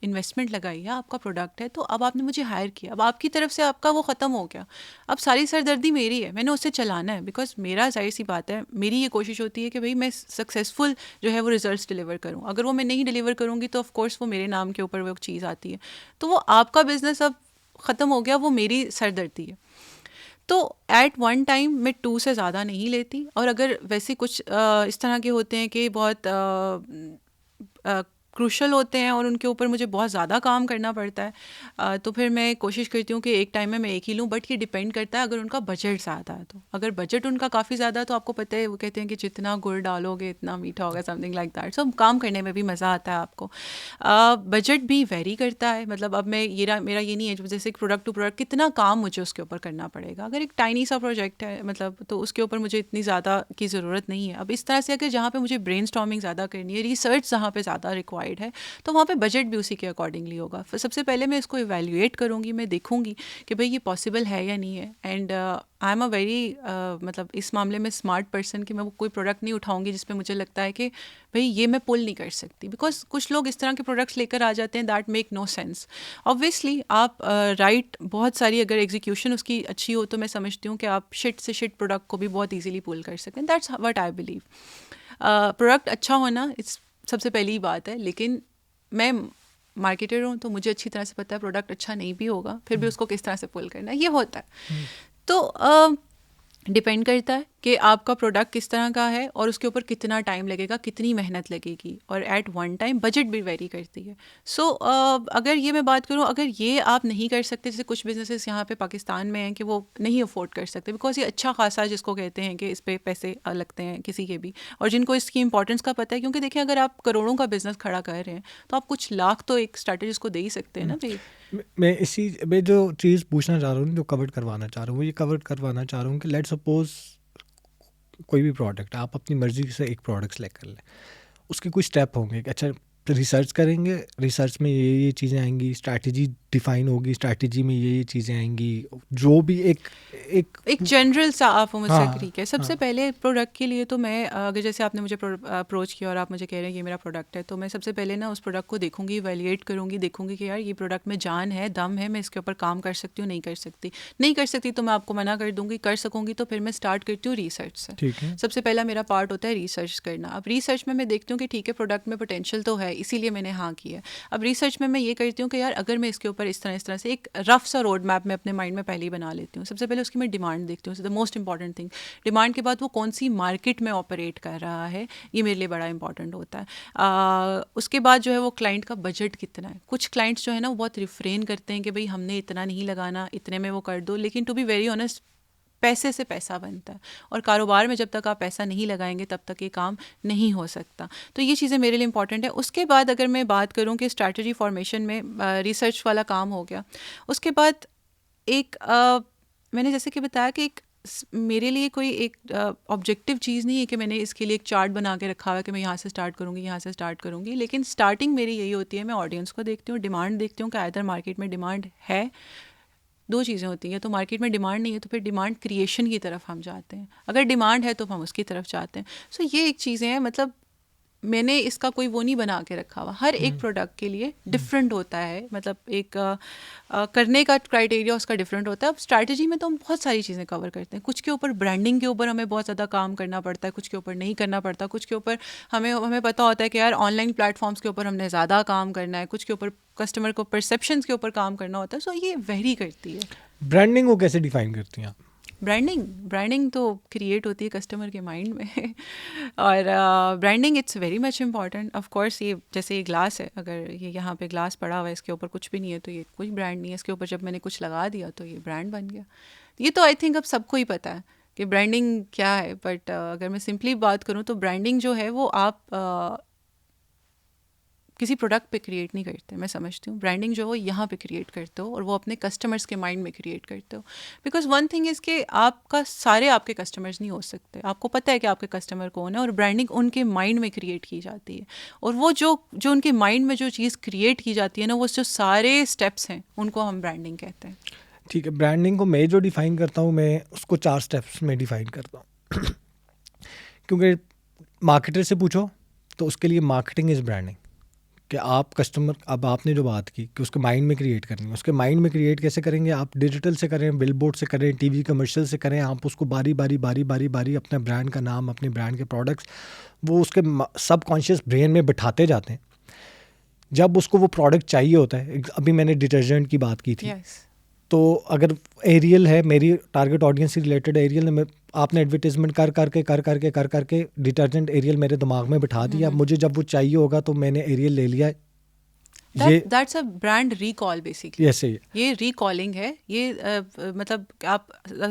इन्वेस्टमेंट लगाई है, आपका प्रोडक्ट है, तो अब आपने मुझे हायर किया, अब आपकी तरफ से आपका वो ख़त्म हो गया, अब सारी सरदर्दी मेरी है, मैंने उससे चलाना है। बिकॉज मेरा जाहिर सी बात है, मेरी ये कोशिश होती है कि भाई मैं सक्सेसफुल जो है वो रिजल्ट्स डिलीवर करूँ। अगर वो मैं नहीं डिलीवर करूँगी तो ऑफ कोर्स वो मेरे नाम के ऊपर वो चीज़ आती है, तो वो आपका बिजनेस अब ख़त्म हो गया, वो मेरी सरदर्दी है। तो एट वन टाइम मैं 2 से ज़्यादा नहीं लेती। और अगर वैसे कुछ इस तरह के होते हैं कि बहुत क्रूशल होते हैं और उनके ऊपर मुझे बहुत ज़्यादा काम करना पड़ता है, तो फिर मैं कोशिश करती हूँ कि एक टाइम में मैं एक ही लूँ। बट ये डिपेंड करता है अगर उनका बजट ज़्यादा है तो। अगर बजट उनका काफ़ी ज़्यादा है तो आपको पता है वो कहते हैं कि जितना गुड़ डालोगे इतना मीठा होगा, समथिंग लाइक दैट। सो काम करने में भी मज़ा आता है आपको। बजट भी वेरी करता है। मतलब अब मैं मेरा ये नहीं है जैसे प्रोडक्ट टू प्रोडक्ट कितना काम मुझे उसके ऊपर करना पड़ेगा। अगर एक टाइनी सा प्रोजेक्ट है मतलब, तो उसके ऊपर मुझे इतनी ज़्यादा की ज़रूरत नहीं है। अब इस तरह से अगर जहाँ पे मुझे ब्रेनस्टॉर्मिंग ज़्यादा करनी है, रिसर्च जहाँ पे ज़्यादा रिक्वायर्ड साइड है, तो वहाँ पे बजट भी उसी के अकॉर्डिंगली होगा। फिर सबसे पहले मैं इसको इवैल्यूएट करूँगी, मैं देखूँगी कि भाई ये पॉसिबल है या नहीं है। And I am a very मतलब इस मामले में स्मार्ट पर्सन कि मैं वो कोई प्रोडक्ट नहीं उठाऊंगी जिस पे मुझे लगता है कि भाई ये मैं पुल नहीं कर सकती, बिकॉज कुछ लोग इस तरह के प्रोडक्ट्स लेकर आ जाते हैं that make no sense. Obviously आप राइट बहुत सारी अगर एग्जीक्यूशन उसकी अच्छी हो तो मैं समझती हूँ कि आप शिट से शिट प्रोडक्ट को भी बहुत ईजिली पुल कर सकते हैं। That's what I believe. Product अच्छा होना इट्स सबसे पहली बात है, लेकिन मैं मार्केटर हूँ तो मुझे अच्छी तरह से पता है प्रोडक्ट अच्छा नहीं भी होगा, फिर भी उसको किस तरह से पुल करना है, ये होता है। तो डिपेंड करता है कि आपका प्रोडक्ट किस तरह का है और उसके ऊपर कितना टाइम लगेगा, कितनी मेहनत लगेगी, और एट वन टाइम बजट भी वेरी करती है। सो अगर ये मैं बात करूँ, अगर ये आप नहीं कर सकते, जैसे कुछ बिजनेसेस यहाँ पे पाकिस्तान में हैं कि वो नहीं अफोर्ड कर सकते बिकॉज ये अच्छा खासा जिसको कहते हैं कि इस पे पैसे लगते हैं किसी के भी, और जिनको इसकी इंपॉर्टेंस का पता है, क्योंकि देखिए अगर आप करोड़ों का बिजनेस खड़ा कर रहे हैं तो आप कुछ लाख तो एक स्ट्रैटेजिस्ट को दे ही सकते हैं ना भाई। मैं जो चीज़ पूछना चाह रहा हूँ, जो कवर करवाना चाह रहा हूँ, वो ये कवर करवाना चाह रहा हूँ कि लेट सपोज कोई भी प्रोडक्ट आप अपनी मर्ज़ी से एक प्रोडक्ट सेलेक्ट कर लें, उसके कुछ स्टेप होंगे कि अच्छा रिसर्च करेंगे, रिसर्च में ये चीज़ें आएंगी, स्ट्रैटेजी डिफाइन होगी, स्ट्रैटेजी में ये चीज़ें आएंगी, जो भी एक जनरल सा आप मुझसे हाँ, ठीक है। सबसे पहले प्रोडक्ट के लिए तो मैं अगर जैसे आपने मुझे अप्रोच किया और आप मुझे कह रहे हैं ये मेरा प्रोडक्ट है, तो मैं सबसे पहले ना उस प्रोडक्ट को देखूंगी, इवैल्यूएट करूंगी, देखूंगी कि यार ये प्रोडक्ट में जान है, दम है, मैं इसके ऊपर काम कर सकती हूँ, नहीं कर सकती। नहीं कर सकती तो मैं आपको मना कर दूंगी, कर सकूंगी तो फिर मैं स्टार्ट करती हूँ रिसर्च से। ठीक है। सबसे पहला मेरा पार्ट होता है रिसर्च करना। अब रिसर्च में मैं देखती हूँ कि ठीक है प्रोडक्ट में पोटेंशियल तो है, इसीलिए मैंने हाँ किया। अब रिसर्च में मैं ये करती हूँ कि यार अगर मैं इसके ऊपर इस तरह से एक रफ सा रोड मैप मैं अपने माइंड में पहले ही बना लेती हूँ। सबसे पहले उसकी मैं डिमांड देखती हूँ, the most important thing. Demand के बाद वो कौन सी मार्केट में ऑपरेट कर रहा है, ये मेरे लिए बड़ा इंपॉर्टेंट होता है। उसके बाद जो है वो क्लाइंट का बजट कितना है। कुछ क्लाइंट्स जो है ना वो बहुत रिफ्रेन करते हैं कि भाई हमने इतना नहीं लगाना, इतने में वो कर दो, लेकिन टू बी वेरी ऑनेस्ट पैसे से पैसा बनता है, और कारोबार में जब तक आप पैसा नहीं लगाएंगे तब तक ये काम नहीं हो सकता। तो ये चीज़ें मेरे लिए इंपॉर्टेंट है। उसके बाद अगर मैं बात करूँ कि स्ट्रैटेजी फॉर्मेशन में रिसर्च वाला काम हो गया, उसके बाद एक मैंने जैसे कि बताया कि एक मेरे लिए कोई एक ऑब्जेक्टिव चीज़ नहीं है कि मैंने इसके लिए एक चार्ट बना के रखा हुआ है कि मैं यहाँ से स्टार्ट करूँगी, यहाँ से स्टार्ट करूँगी, लेकिन स्टार्टिंग मेरी यही होती है, मैं ऑडियंस को देखती हूँ, डिमांड देखती हूँ कि आइदर मार्केट में डिमांड है। दो चीज़ें होती हैं, तो मार्केट में डिमांड नहीं है तो फिर डिमांड क्रिएशन की तरफ हम जाते हैं, अगर डिमांड है तो हम उसकी तरफ जाते हैं। सो ये एक चीज़ें हैं, मतलब मैंने इसका कोई वो नहीं बना के रखा हुआ, हर एक प्रोडक्ट के लिए डिफरेंट होता है, मतलब एक करने का क्राइटेरिया उसका डिफरेंट होता है। अब स्ट्रैटेजी में तो हम बहुत सारी चीज़ें कवर करते हैं, कुछ के ऊपर ब्रांडिंग के ऊपर हमें बहुत ज़्यादा काम करना पड़ता है, कुछ के ऊपर नहीं करना पड़ता, कुछ के ऊपर हमें पता होता है कि यार ऑनलाइन प्लेटफॉर्म्स के ऊपर हमने ज़्यादा काम करना है, कुछ के ऊपर कस्टमर को परसेप्शंस के ऊपर काम करना होता है। सो ये वेरी करती है। ब्रांडिंग को कैसे डिफाइन करती हैं आप? ब्रांडिंग तो क्रिएट होती है कस्टमर के माइंड में और branding it's very much important. Of course ये जैसे ये ग्लास है, अगर ये यहाँ पे ग्लास पड़ा हुआ है, इसके ऊपर कुछ भी नहीं है तो ये कोई ब्रांड नहीं है। इसके ऊपर जब मैंने कुछ लगा दिया तो ये ब्रांड बन गया। ये तो आई थिंक अब सबको ही पता है कि ब्रांडिंग क्या है, बट अगर मैं सिंपली बात करूँ तो ब्रांडिंग जो है वो आप किसी प्रोडक्ट पे क्रिएट नहीं करते। मैं समझती हूँ ब्रांडिंग जो है वो यहाँ पे क्रिएट करते हो और वो अपने कस्टमर्स के माइंड में क्रिएट करते हो। बिकॉज वन थिंग इज़ कि आपका सारे आपके कस्टमर्स नहीं हो सकते, आपको पता है कि आपके कस्टमर कौन है, और ब्रांडिंग उनके माइंड में क्रिएट की जाती है। और वो जो उनके माइंड में जो चीज़ क्रिएट की जाती है ना, वो जो सारे स्टेप्स हैं उनको हम ब्रांडिंग कहते हैं। ठीक है, ब्रांडिंग को मैं जो डिफ़ाइन करता हूँ, मैं उसको 4 स्टेप्स में डिफ़ाइन करता हूँ क्योंकि मार्केटर से पूछो तो उसके लिए मार्केटिंग इज़ ब्रांडिंग, कि आप कस्टमर, अब आपने जो बात की कि उसके माइंड में क्रिएट करनी है, उसके माइंड में क्रिएट कैसे करेंगे आप? डिजिटल से करें, बिलबोर्ड से करें, टीवी कमर्शियल से करें, आप उसको बारी बारी अपने ब्रांड का नाम, अपने ब्रांड के प्रोडक्ट्स वो उसके सबकॉन्शियस ब्रेन में बिठाते जाते हैं। जब उसको वो प्रोडक्ट चाहिए होता है, अभी मैंने डिटर्जेंट की बात की थी, तो अगर एरियल है, मेरी टारगेट ऑडियंस से रिलेटेड एरियल है, आपने एडवर्टाइजमेंट कर करके डिटर्जेंट एरियल मेरे दिमाग में बिठा दिया, मुझे जब वो चाहिए होगा तो मैंने एरियल ले लिया। That's a brand recall basically. Yes, ये रिकॉलिंग है, ये मतलब आप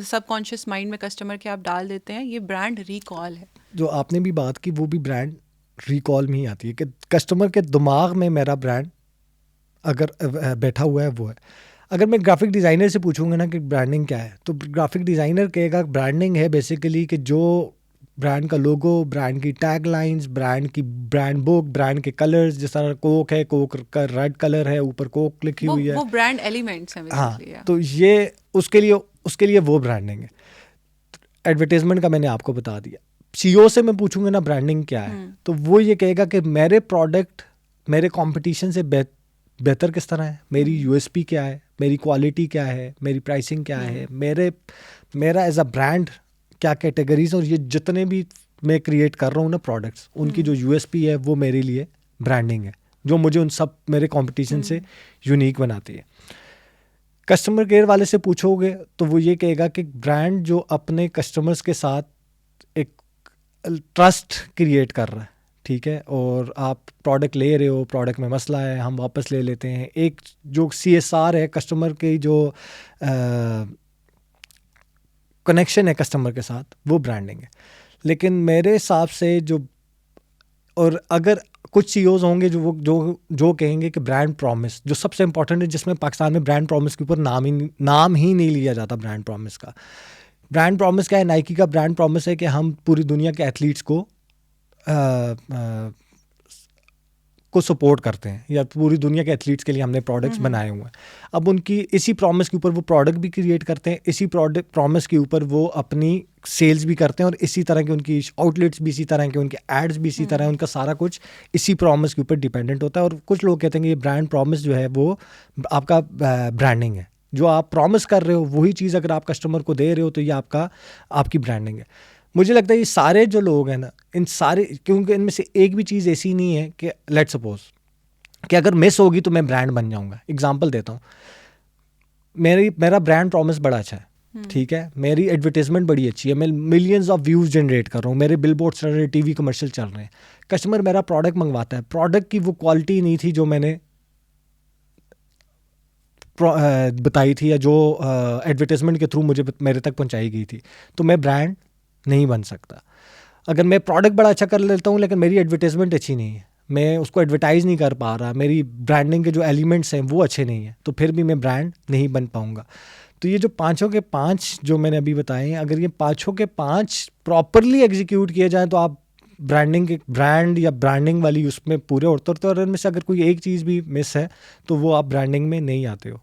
सबकॉन्शियस माइंड में कस्टमर के आप डाल देते हैं, ये ब्रांड रिकॉल है। जो आपने भी बात की वो भी ब्रांड रिकॉल में ही आती है कि कस्टमर के दिमाग में मेरा ब्रांड अगर बैठा हुआ है वो है। अगर मैं ग्राफिक डिज़ाइनर से पूछूंगा ना कि ब्रांडिंग क्या है, तो ग्राफिक डिज़ाइनर कहेगा ब्रांडिंग है बेसिकली कि जो ब्रांड का लोगो, ब्रांड की टैग लाइन्स, ब्रांड की ब्रांड बुक, ब्रांड के कलर्स, जिस तरह कोक है, कोक का रेड कलर है, ऊपर कोक लिखी हुई है, वो ब्रांड एलिमेंट्स हैं हाँ, बेसिकली। तो ये उसके लिए वो ब्रांडिंग है। एडवर्टाइजमेंट का मैंने आपको बता दिया। सीईओ से मैं पूछूंगा ना ब्रांडिंग क्या है, तो वो ये कहेगा कि मेरे प्रोडक्ट मेरे कंपटीशन से बेहतर किस तरह है, मेरी यूएसपी क्या है, मेरी क्वालिटी क्या है, मेरी प्राइसिंग क्या है, मेरा एज अ ब्रांड क्या कैटेगरीज, और ये जितने भी मैं क्रिएट कर रहा हूँ ना प्रोडक्ट्स, उनकी जो यूएसपी है वो मेरे लिए ब्रांडिंग है, जो मुझे उन सब मेरे कंपटीशन से यूनिक बनाती है। कस्टमर केयर वाले से पूछोगे तो वो ये कहेगा कि ब्रांड जो अपने कस्टमर्स के साथ एक ट्रस्ट क्रिएट कर रहा है, ठीक है, और आप प्रोडक्ट ले रहे हो, प्रोडक्ट में मसला है, हम वापस ले लेते हैं, एक जो CSR है, कस्टमर की जो कनेक्शन है कस्टमर के साथ, वो ब्रांडिंग है। लेकिन मेरे हिसाब से और अगर कुछ CEOs होंगे जो कहेंगे कि ब्रांड प्रॉमिस जो सबसे इंपॉर्टेंट है, जिसमें पाकिस्तान में ब्रांड प्रॉमिस के ऊपर नाम ही नहीं लिया जाता। ब्रांड प्रॉमिस का क्या है? नाइकी का ब्रांड प्रॉमिस है कि हम पूरी दुनिया के एथलीट्स को सपोर्ट करते हैं, या पूरी दुनिया के एथलीट्स के लिए हमने प्रोडक्ट्स बनाए हुए हैं। अब उनकी इसी प्रॉमिस के ऊपर वो प्रोडक्ट भी क्रिएट करते हैं, इसी प्रोडक्ट प्रॉमिस के ऊपर वो अपनी सेल्स भी करते हैं, और इसी तरह के उनकी आउटलेट्स भी इसी तरह के, उनके एड्स भी इसी तरह, उनका सारा कुछ इसी प्रॉमिस के ऊपर डिपेंडेंट होता है। और कुछ लोग कहते हैं कि ये ब्रांड प्रॉमिस जो है वो आपका ब्रांडिंग है, जो आप प्रॉमिस कर रहे हो वही चीज़ अगर आप कस्टमर को दे रहे हो तो ये आपकी ब्रांडिंग है। मुझे लगता है ये सारे जो लोग हैं ना, इन सारे, क्योंकि इनमें से एक भी चीज़ ऐसी नहीं है कि लेट्स सपोज कि अगर मिस होगी तो मैं ब्रांड बन जाऊंगा। एग्जांपल देता हूँ, मेरा ब्रांड प्रॉमिस बड़ा अच्छा है, ठीक है, मेरी एडवर्टाइजमेंट बड़ी अच्छी है, मैं मिलियंस ऑफ व्यूज़ जनरेट कर रहा हूँ, मेरे बिलबोर्ड चल रहे हैं, टीवी कमर्शियल चल रहे हैं, कस्टमर मेरा प्रोडक्ट मंगवाता है, प्रोडक्ट की वो क्वालिटी नहीं थी जो मैंने बताई थी या जो एडवर्टाइजमेंट के थ्रू मेरे तक पहुंचाई गई थी, तो मैं ब्रांड नहीं बन सकता। अगर मैं प्रोडक्ट बड़ा अच्छा कर लेता हूँ लेकिन मेरी एडवर्टाइजमेंट अच्छी नहीं है, मैं उसको एडवर्टाइज़ नहीं कर पा रहा, मेरी ब्रांडिंग के जो एलिमेंट्स हैं वो अच्छे नहीं हैं, तो फिर भी मैं ब्रांड नहीं बन पाऊँगा। तो ये जो 5 के 5 जो मैंने अभी बताए हैं, अगर ये 5 के 5 प्रॉपरली एग्जीक्यूट किए जाएँ तो आप ब्रांड या ब्रांडिंग वाली उसमें पूरे उतरते हो, और इनमें से अगर कोई एक चीज़ भी मिस है तो वो आप ब्रांडिंग में नहीं आते हो।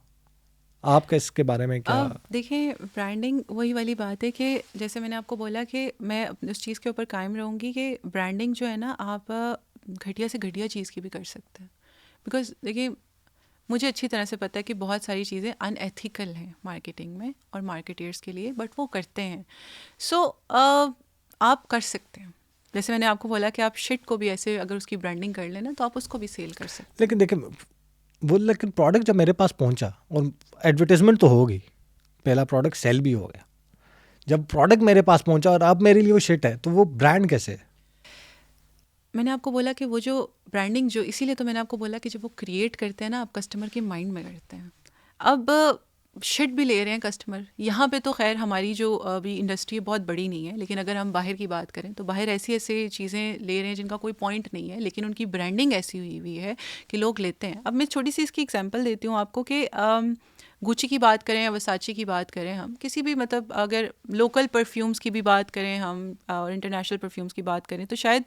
आपका इसके बारे में क्या? देखिए, ब्रांडिंग वही वाली बात है कि जैसे मैंने आपको बोला कि मैं उस चीज़ के ऊपर कायम रहूँगी कि ब्रांडिंग जो है ना, आप घटिया से घटिया चीज़ की भी कर सकते हैं। बिकॉज देखिए, मुझे अच्छी तरह से पता है कि बहुत सारी चीज़ें अनएथिकल हैं मार्केटिंग में और मार्केटर्स के लिए, बट वो करते हैं। सो आप कर सकते हैं। जैसे मैंने आपको बोला कि आप शिट को भी ऐसे अगर उसकी ब्रांडिंग कर लेना तो आप उसको भी सेल कर सकते हैं। लेकिन देखिए लेकिन प्रोडक्ट जब मेरे पास पहुंचा और एडवर्टाइजमेंट तो हो गई, पहला प्रोडक्ट सेल भी हो गया, जब प्रोडक्ट मेरे पास पहुंचा और अब मेरे लिए वो शिट है, तो वो ब्रांड कैसे है? मैंने आपको बोला कि वो जो ब्रांडिंग जो, इसीलिए तो मैंने आपको बोला कि जब वो क्रिएट करते हैं ना, आप कस्टमर के माइंड में करते हैं। अब शिट भी ले रहे हैं कस्टमर, यहाँ पे तो खैर हमारी जो अभी इंडस्ट्री बहुत बड़ी नहीं है, लेकिन अगर हम बाहर की बात करें तो बाहर ऐसी ऐसी चीज़ें ले रहे हैं जिनका कोई पॉइंट नहीं है, लेकिन उनकी ब्रांडिंग ऐसी हुई है कि लोग लेते हैं। अब मैं छोटी सी इसकी एग्जांपल देती हूँ आपको कि गुची की बात करें या वर्साचे की बात करें, हम किसी भी मतलब अगर लोकल परफ्यूम्स की भी बात करें हम और इंटरनेशनल परफ्यूम्स की बात करें, तो शायद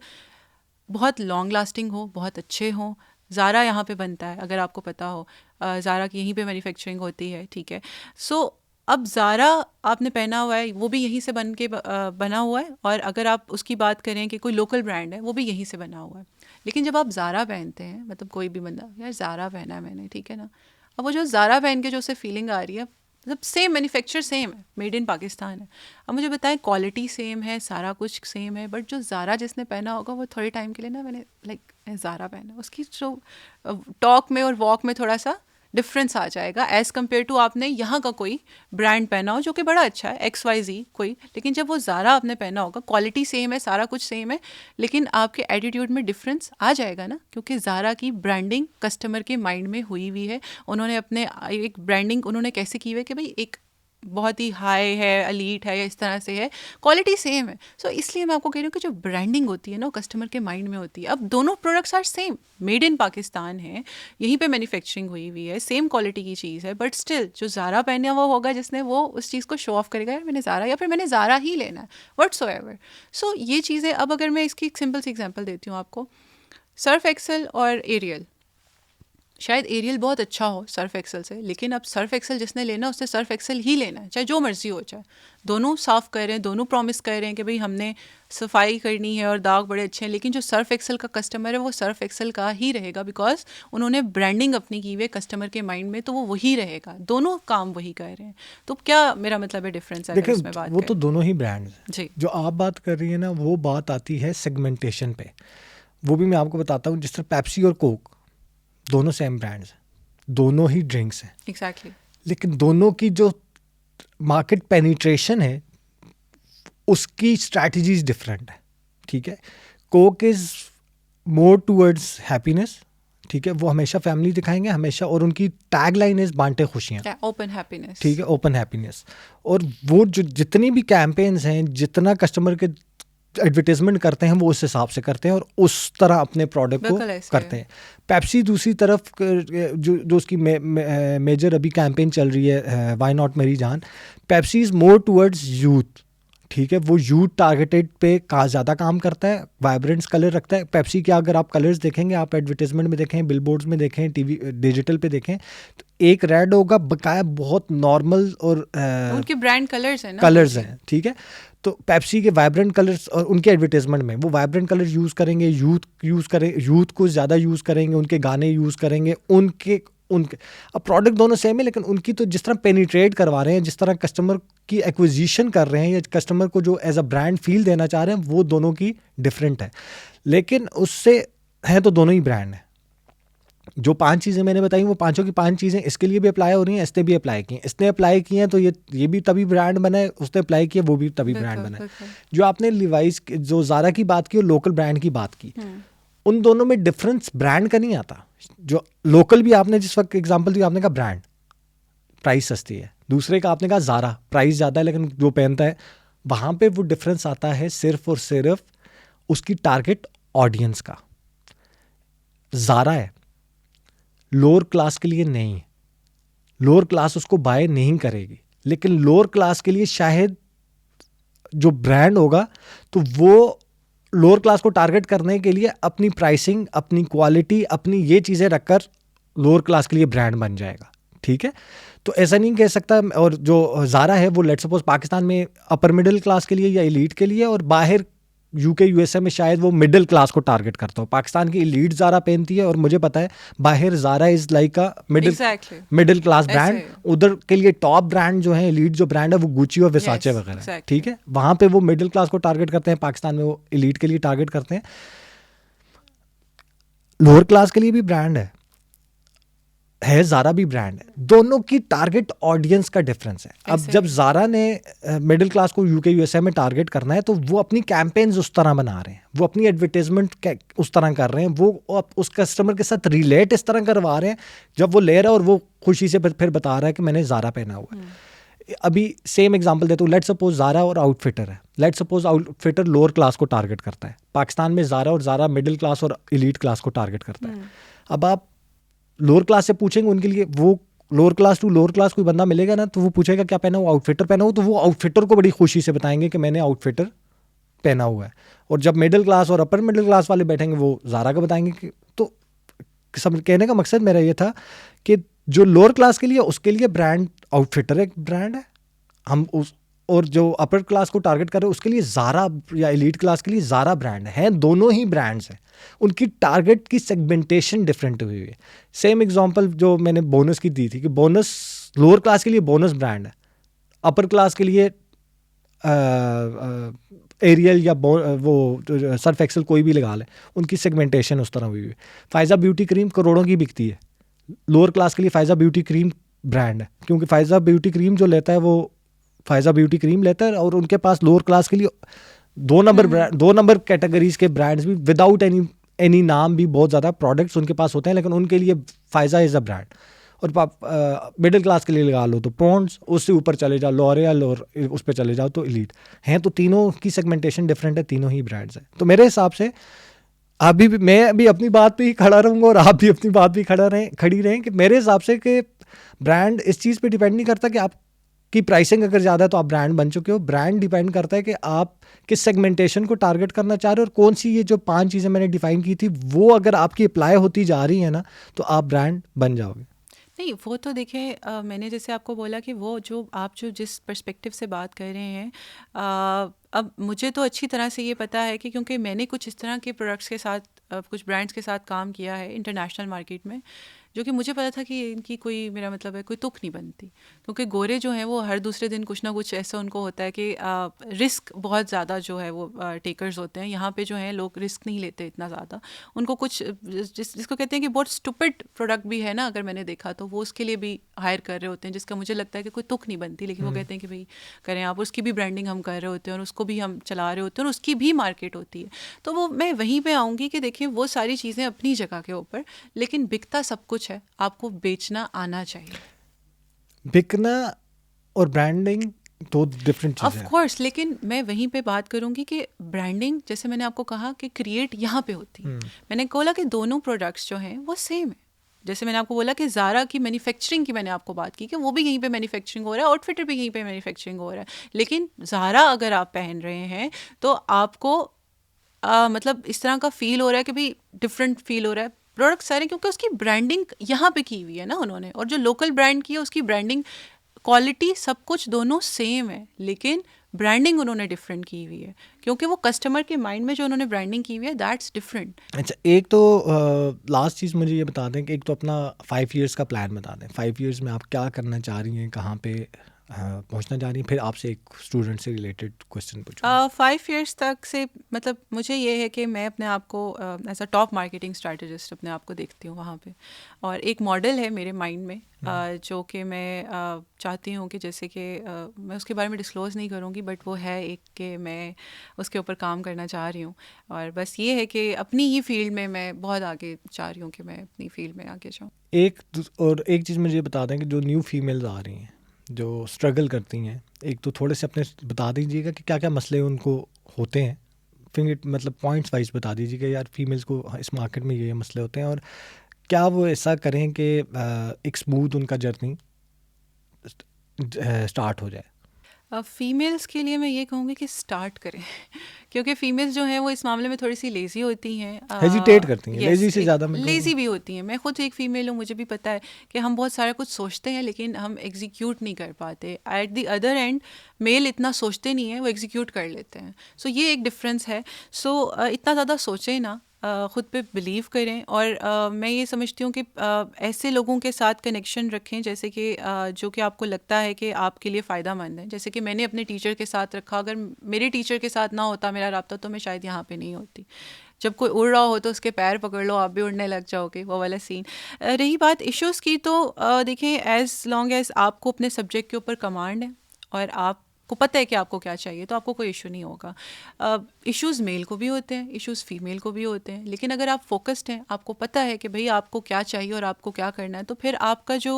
बहुत लॉन्ग लास्टिंग हो, बहुत अच्छे हों। ज़ारा यहाँ पे बनता है, अगर आपको पता हो, ज़ारा की यहीं पे मैन्युफैक्चरिंग होती है, ठीक है। सो अब ज़ारा आपने पहना हुआ है, वो भी यहीं से बना हुआ है, और अगर आप उसकी बात करें कि कोई लोकल ब्रांड है, वो भी यहीं से बना हुआ है। लेकिन जब आप ज़ारा पहनते हैं, मतलब कोई भी बंदा, यार ज़ारा पहना है मैंने, ठीक है ना, अब वो जो ज़ारा पहन के जो उसे फीलिंग आ रही है, मतलब सेम मैन्युफैक्चर सेम है, मेड इन पाकिस्तान है। अब मुझे बताएं, क्वालिटी सेम है, सारा कुछ सेम है, बट जो ज़ारा जिसने पहना होगा वो थोड़े टाइम के लिए ना, मैंने ज़ारा पहना, उसकी जो टॉक में और वॉक में थोड़ा सा डिफरेंस आ जाएगा एज़ कम्पेयर टू आपने यहाँ का कोई ब्रांड पहना हो जो कि बड़ा अच्छा है, XYZ कोई, लेकिन जब वो ज़ारा आपने पहना होगा, क्वालिटी सेम है, सारा कुछ सेम है, लेकिन आपके एटीट्यूड में डिफरेंस आ जाएगा ना, क्योंकि ज़ारा की ब्रांडिंग कस्टमर के माइंड में हुई हुई है। उन्होंने अपने एक ब्रांडिंग उन्होंने कैसे की हुई है कि भाई एक बहुत ही हाई है, एलीट है या इस तरह से है, क्वालिटी सेम है. सो इसलिए मैं आपको कह रही हूँ कि जो ब्रांडिंग होती है ना, कस्टमर के माइंड में होती है. अब दोनों products are same, made in Pakistan है, यहीं पे मैन्युफैक्चरिंग हुई हुई है, सेम क्वालिटी की चीज़ है, बट स्टिल जो ज़ारा पहने हुआ होगा जिसने, वो उस चीज़ को शो ऑफ करेगा, यार मैंने ज़ारा, या फिर मैंने ज़ारा ही लेना है, व्हाटसोएवर. सो ये चीज़ें, अब अगर मैं इसकी एक सिंपल सी एग्जांपल देती हूँ आपको, सर्फ एक्सेल और एरियल. शायद एरियल बहुत अच्छा हो सर्फ एक्सेल से, लेकिन अब सर्फ एक्सेल जिसने लेना है उसने सर्फ एक्सेल ही लेना है, चाहे जो मर्जी हो जाए. दोनों साफ़ कर रहे हैं, दोनों प्रॉमिस कर रहे हैं कि भाई हमने सफाई करनी है और दाग बड़े अच्छे हैं, लेकिन जो सर्फ एक्सेल का कस्टमर है वो सर्फ एक्सेल का ही रहेगा, बिकॉज उन्होंने ब्रांडिंग अपनी की हुई है कस्टमर के माइंड में, तो वो वही रहेगा. दोनों काम वही कर रहे हैं. तो क्या मेरा मतलब है डिफरेंस अगर उसमें बात वो तो दोनों ही ब्रांड्स हैं. जी. जो आप बात कर रही है ना, वो बात आती है सेगमेंटेशन पे. वो भी मैं आपको बताता हूँ. जिस तरह पेप्सी और कोक दोनों सेम ब्रांड्स हैं, दोनों ही ड्रिंक्स हैं, एग्जैक्टली, लेकिन दोनों की जो मार्केट पेनिट्रेशन है उसकी स्ट्रैटेजीज डिफरेंट है. ठीक है, Coke is more towards happiness. ठीक है, वो हमेशा फैमिली दिखाएंगे हमेशा, और उनकी टैग लाइन इज बांटे खुशियाँ. Open happiness. ठीक है, ओपन हैप्पीनेस. और वो जो जितनी भी कैंपेन्स हैं, जितना कस्टमर के एडवर्टाइजमेंट करते हैं, वो उस हिसाब से करते हैं और उस तरह अपने प्रोडक्ट को करते हैं. पेप्सी दूसरी तरफ जो उसकी मेजर अभी कैंपेन चल रही है, व्हाई नॉट मेरी जान, Pepsi is more towards youth. ठीक है, वो यूथ टारगेटेड पे ज़्यादा काम करता है, वाइब्रेंट्स कलर रखता है. पेप्सी के अगर आप कलर्स देखेंगे, आप एडवर्टाइजमेंट में देखें, बिलबोर्ड्स में देखें, टीवी डिजिटल पे देखें, तो एक रेड होगा, बकाया बहुत नॉर्मल और उनके ब्रांड कलर्स हैं ना, कलर्स हैं. ठीक है, तो पेप्सी के वाइब्रेंट कलर्स, और उनके एडवर्टाइजमेंट में वो वाइब्रेंट कलर यूज़ करेंगे, यूथ को ज़्यादा यूज़ करेंगे, उनके गाने यूज़ करेंगे, उनके अब प्रोडक्ट दोनों सेम है, लेकिन उनकी तो जिस तरह पेनिट्रेट करवा रहे हैं, जिस तरह कस्टमर की एक्विजिशन कर रहे हैं, या कस्टमर को जो एज अ ब्रांड फील देना चाह रहे हैं, वो दोनों की डिफरेंट है. लेकिन उससे है तो दोनों ही ब्रांड है. जो 5 चीज़ें मैंने बताई, वो पांचों की 5 चीज़ें इसके लिए भी अप्लाई हो रही हैं, इसने भी अप्लाई की हैं. इसने अप्लाई की हैं तो ये भी तभी ब्रांड बना है, उसने अप्लाई किया वो भी तभी ब्रांड बना है. जो आपने लिवाइस, जो ज़ारा की बात की और लोकल ब्रांड की बात की, उन दोनों में डिफरेंस ब्रांड का नहीं आता. जो लोकल भी आपने जिस वक्त एग्जांपल दी, आपने कहा ब्रांड, प्राइस सस्ती है. दूसरे का आपने कहा ज़ारा, प्राइस ज़्यादा है लेकिन जो पहनता है, वहाँ पे वो डिफरेंस आता है सिर्फ और सिर्फ उसकी टारगेट ऑडियंस का. ज़ारा है, लोअर क्लास के लिए नहीं है, लोअर क्लास उसको बाय नहीं करेगी, लेकिन लोअर क्लास के लिए शायद जो ब्रांड होगा, तो वो लोअर क्लास को टारगेट करने के लिए अपनी प्राइसिंग, अपनी क्वालिटी, अपनी ये चीज़ें रखकर लोअर क्लास के लिए ब्रांड बन जाएगा. ठीक है, तो ऐसा नहीं कह सकता. और जो ज़ारा है वो लेट्स सपोज पाकिस्तान में अपर मिडिल क्लास के लिए या एलीट के लिए, और बाहर यूके यूएसए में शायद वो मिडिल क्लास को टारगेट करता हो. पाकिस्तान की एलीट ज़ारा पहनती है, और मुझे पता है बाहर Zara is like a middle class brand. उधर के लिए टॉप ब्रांड जो है, एलीट जो ब्रांड है, वो गुची और विसाचे वगैरह. ठीक है, वहाँ पे वो मिडिल क्लास को टारगेट करते हैं, पाकिस्तान में वो एलीट के लिए टारगेट करते हैं. लोअर क्लास के लिए भी ब्रांड है, ज़ारा भी ब्रांड है. दोनों की टारगेट ऑडियंस का डिफरेंस है. अब जब ज़ारा ने मिडिल क्लास को यूके यूएसए में टारगेट करना है, तो वो अपनी कैंपेन्स उस तरह बना रहे हैं, वो अपनी एडवर्टाइजमेंट उस तरह कर रहे हैं, वो उस कस्टमर के साथ रिलेट इस तरह करवा रहे हैं, जब वो ले रहा है और वो खुशी से फिर बता रहा है कि मैंने ज़ारा पहना हुआ है. अभी सेम एग्जांपल देता हूँ. लेट्स सपोज ज़ारा और आउटफिटर है. Let's suppose outfitter lower class को टारगेट करता है. पाकिस्तान में ज़ारा और ज़ारा मिडिल क्लास और एलीट क्लास को टारगेट करता है. अब आप लोअर क्लास से पूछेंगे उनके लिए, वो lower class to lower class कोई बंदा मिलेगा ना, तो वो पूछेगा क्या पहना हुआ, आउटफिटर पहना हो, तो वो आउटफिटर को बड़ी खुशी से बताएंगे कि मैंने आउटफिटर पहना हुआ है. और जब मिडिल क्लास और अपर मिडिल क्लास वाले बैठेंगे, वो ज़ारा का बताएंगे कि. तो सब कहने का मकसद मेरा ये था कि जो लोअर क्लास के लिए, उसके लिए ब्रांड आउटफिटर एक ब्रांड है, हम उस, और जो अपर क्लास को टारगेट कर रहे हैं उसके लिए ज़ारा, या एलीट क्लास के लिए ज़ारा ब्रांड है. दोनों ही ब्रांड्स हैं, उनकी टारगेट की सेगमेंटेशन डिफरेंट हुई है. सेम एग्जांपल जो मैंने बोनस की दी थी, कि बोनस लोअर क्लास के लिए बोनस ब्रांड है, अपर क्लास के लिए एरियल या वो सर्फ एक्सेल कोई भी लगा लें, उनकी सेगमेंटेशन उस तरह हुई है. फ़ायज़ा ब्यूटी क्रीम करोड़ों की बिकती है, लोअर क्लास के लिए फ़ायज़ा ब्यूटी क्रीम ब्रांड है, क्योंकि फ़ायज़ा ब्यूटी क्रीम जो लेता है वो फ़ायज़ा ब्यूटी क्रीम लेता है, और उनके पास लोअर क्लास के लिए 2 नंबर कैटेगरीज के ब्रांड्स भी विदाउट एनी नाम भी बहुत ज़्यादा प्रोडक्ट्स उनके पास होते हैं, लेकिन उनके लिए फ़ायज़ा इज़ अ ब्रांड. और मिडिल क्लास के लिए लगा लो तो पॉन्ड्स, उससे ऊपर चले जाओ लॉरियल और उस पर चले जाओ तो एलीट हैं। तो तीनों की सेगमेंटेशन डिफरेंट है, तीनों ही ब्रांड्स हैं। तो मेरे हिसाब से अभी भी मैं भी अपनी बात पे ही खड़ा रहूँगा और आप भी अपनी बात भी खड़ी रहें कि मेरे हिसाब से कि ब्रांड इस चीज़ पे डिपेंड नहीं करता कि आपकी प्राइसिंग अगर ज़्यादा है तो आप ब्रांड बन चुके हो। ब्रांड डिपेंड करता है कि आप किस सेगमेंटेशन को टारगेट करना चाह रहे हो और कौन सी ये जो 5 चीज़ें मैंने डिफाइन की थी वो अगर आपकी अप्लाई होती जा रही है ना तो आप ब्रांड बन जाओगे। नहीं, वो तो देखिए मैंने जैसे आपको बोला कि वो जो आप जो जिस पर्सपेक्टिव से बात कर रहे हैं, अब मुझे तो अच्छी तरह से ये पता है कि क्योंकि मैंने कुछ इस तरह के प्रोडक्ट्स के साथ कुछ ब्रांड्स के साथ काम किया है इंटरनेशनल मार्केट में, जो कि मुझे पता था कि इनकी कोई, मेरा मतलब है, कोई तुक नहीं बनती। क्योंकि गोरे जो हैं वो हर दूसरे दिन कुछ ना कुछ ऐसा उनको होता है कि रिस्क बहुत ज़्यादा जो है वो टेकर्स होते हैं। यहाँ पे जो है लोग रिस्क नहीं लेते इतना ज़्यादा। उनको कुछ जिसको कहते हैं कि बहुत स्टूपिड प्रोडक्ट भी है ना, अगर मैंने देखा तो वो उसके लिए भी हायर कर रहे होते हैं, जिसका मुझे लगता है कि कोई तुक नहीं बनती, लेकिन वो कहते हैं कि भाई करें आप। उसकी भी ब्रांडिंग हम कर रहे होते हैं और उसको भी हम चला रहे होते हैं और उसकी भी मार्केट होती है। तो वो मैं वहीं पे आऊँगी कि देखिए वो सारी चीज़ें अपनी जगह के ऊपर, लेकिन बिकता सब कुछ है, आपको बेचना आना चाहिए। बिकना और ब्रांडिंग दो डिफरेंट चीज़ें हैं। ऑफ कोर्स, लेकिन मैं वहीं पे बात करूंगी कि ब्रांडिंग, जैसे मैंने आपको कहा कि क्रिएट यहाँ पे होती है। मैंने बोला कि दोनों प्रोडक्ट्स जो हैं वो सेम है। जैसे मैंने आपको बोला कि ज़ारा की मैन्युफैक्चरिंग की मैंने आपको बात की कि वो भी यहीं पे मैन्युफैक्चरिंग हो रहा है, आउटफिटर भी यहीं पे मैन्युफैक्चरिंग हो रहा है। लेकिन ज़ारा अगर आप पहन रहे हैं तो आपको मतलब इस तरह का फील हो रहा है कि भाई डिफरेंट फील हो रहा है। प्रोडक्ट सारे, क्योंकि उसकी ब्रांडिंग यहाँ पे की हुई है ना उन्होंने, और जो लोकल ब्रांड की है उसकी ब्रांडिंग, क्वालिटी, सब कुछ दोनों सेम है, लेकिन ब्रांडिंग उन्होंने डिफरेंट की हुई है, क्योंकि वो कस्टमर के माइंड में जो उन्होंने ब्रांडिंग की हुई है दैट्स डिफरेंट। अच्छा, एक तो लास्ट चीज़ मुझे ये बता दें कि एक तो अपना 5 इयर्स का प्लान बता दें। 5 इयर्स में आप क्या करना चाह रही हैं, कहाँ पे पहुँचना चाह रही हैं, फिर आपसे एक स्टूडेंट से रिलेटेड क्वेश्चन पूछूँ। 5 इयर्स तक से मतलब मुझे ये है कि मैं अपने आप को as a top marketing strategist अपने आप को देखती हूँ वहाँ पे। और एक मॉडल है मेरे माइंड में जो कि मैं चाहती हूँ कि जैसे कि मैं उसके बारे में डिस्क्लोज़ नहीं करूँगी, बट वो है एक कि मैं उसके ऊपर काम करना चाह रही हूँ। और बस ये है कि अपनी ही फील्ड में मैं बहुत आगे चाह रही हूँ कि मैं अपनी फील्ड में आगे जाऊँ। एक चीज़ मुझे बता दें कि जो न्यू फीमेल्स आ रही हैं जो स्ट्रगल करती हैं, एक तो थोड़े से अपने बता दीजिएगा कि क्या क्या मसले उनको होते हैं, फिर मतलब पॉइंट्स वाइज बता दीजिएगा यार फीमेल्स को इस मार्केट में ये मसले होते हैं और क्या वो ऐसा करें कि एक स्मूथ उनका जर्नी स्टार्ट हो जाए। फीमेल्स के लिए मैं ये कहूँगी कि स्टार्ट करें क्योंकि फीमेल्स जो हैं वो इस मामले में थोड़ी सी लेज़ी होती हैं, हेजिटेट करती हैं, लेज़ी से ज़्यादा मैं लेज़ी भी होती हैं। मैं खुद एक फ़ीमेल हूँ, मुझे भी पता है कि हम बहुत सारा कुछ सोचते हैं लेकिन हम एग्जीक्यूट नहीं कर पाते। At the other end male इतना सोचते नहीं हैं, वो एग्जीक्यूट कर लेते हैं। सो ये एक डिफरेंस है। सो इतना ज़्यादा सोचें ना, ख़ुद पे बिलीव करें। और मैं ये समझती हूँ कि ऐसे लोगों के साथ कनेक्शन रखें जैसे कि जो कि आपको लगता है कि आपके लिए फ़ायदा मंद है। जैसे कि मैंने अपने टीचर के साथ रखा, अगर मेरे टीचर के साथ ना होता मेरा राब्ता तो मैं शायद यहाँ पे नहीं होती। जब कोई उड़ रहा हो तो उसके पैर पकड़ लो, आप भी उड़ने लग जाओगे, वो वाला सीन। रही बात इश्यूज़ की तो देखें, एज़ लॉन्ग एज़ आपको अपने सब्जेक्ट के ऊपर कमांड है और आपको पता है कि आपको क्या चाहिए तो आपको कोई इशू नहीं होगा। इश्यूज़ मेल को भी होते हैं, इश्यूज़ फीमेल को भी होते हैं, लेकिन अगर आप फोकस्ड हैं, आपको पता है कि भाई आपको क्या चाहिए और आपको क्या करना है, तो फिर आपका जो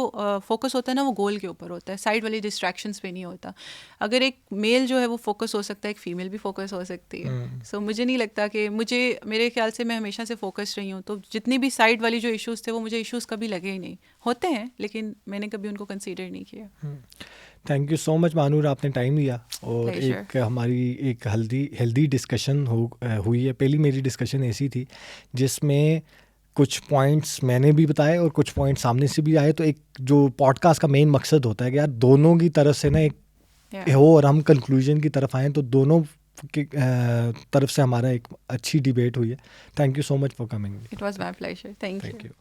फोकस होता है ना वो गोल के ऊपर होता है, साइड वाली डिस्ट्रैक्शंस पे नहीं होता। अगर एक मेल जो है वो फोकस हो सकता है, एक फ़ीमेल भी फोकस हो सकती है। सो मुझे नहीं लगता कि मेरे ख्याल से मैं हमेशा से फोकस्ड रही हूँ, तो जितनी भी साइड वाली जो इश्यूज़ थे वो मुझे इश्यूज़ कभी लगे ही नहीं। होते हैं लेकिन मैंने कभी उनको कंसीडर नहीं किया। Thank you so much Manur, आपने टाइम दिया और एक हमारी एक हेल्दी डिस्कशन हुई है। पहली मेरी डिस्कशन ऐसी थी जिसमें कुछ पॉइंट्स मैंने भी बताए और कुछ पॉइंट्स सामने से भी आए। तो एक जो पॉडकास्ट का मेन मकसद होता है कि यार दोनों की तरफ से ना एक हो और हम कंक्लूजन की तरफ आएँ, तो दोनों की तरफ से हमारा एक अच्छी डिबेट हुई है। Thank you so much for coming. It was my pleasure. Thank you.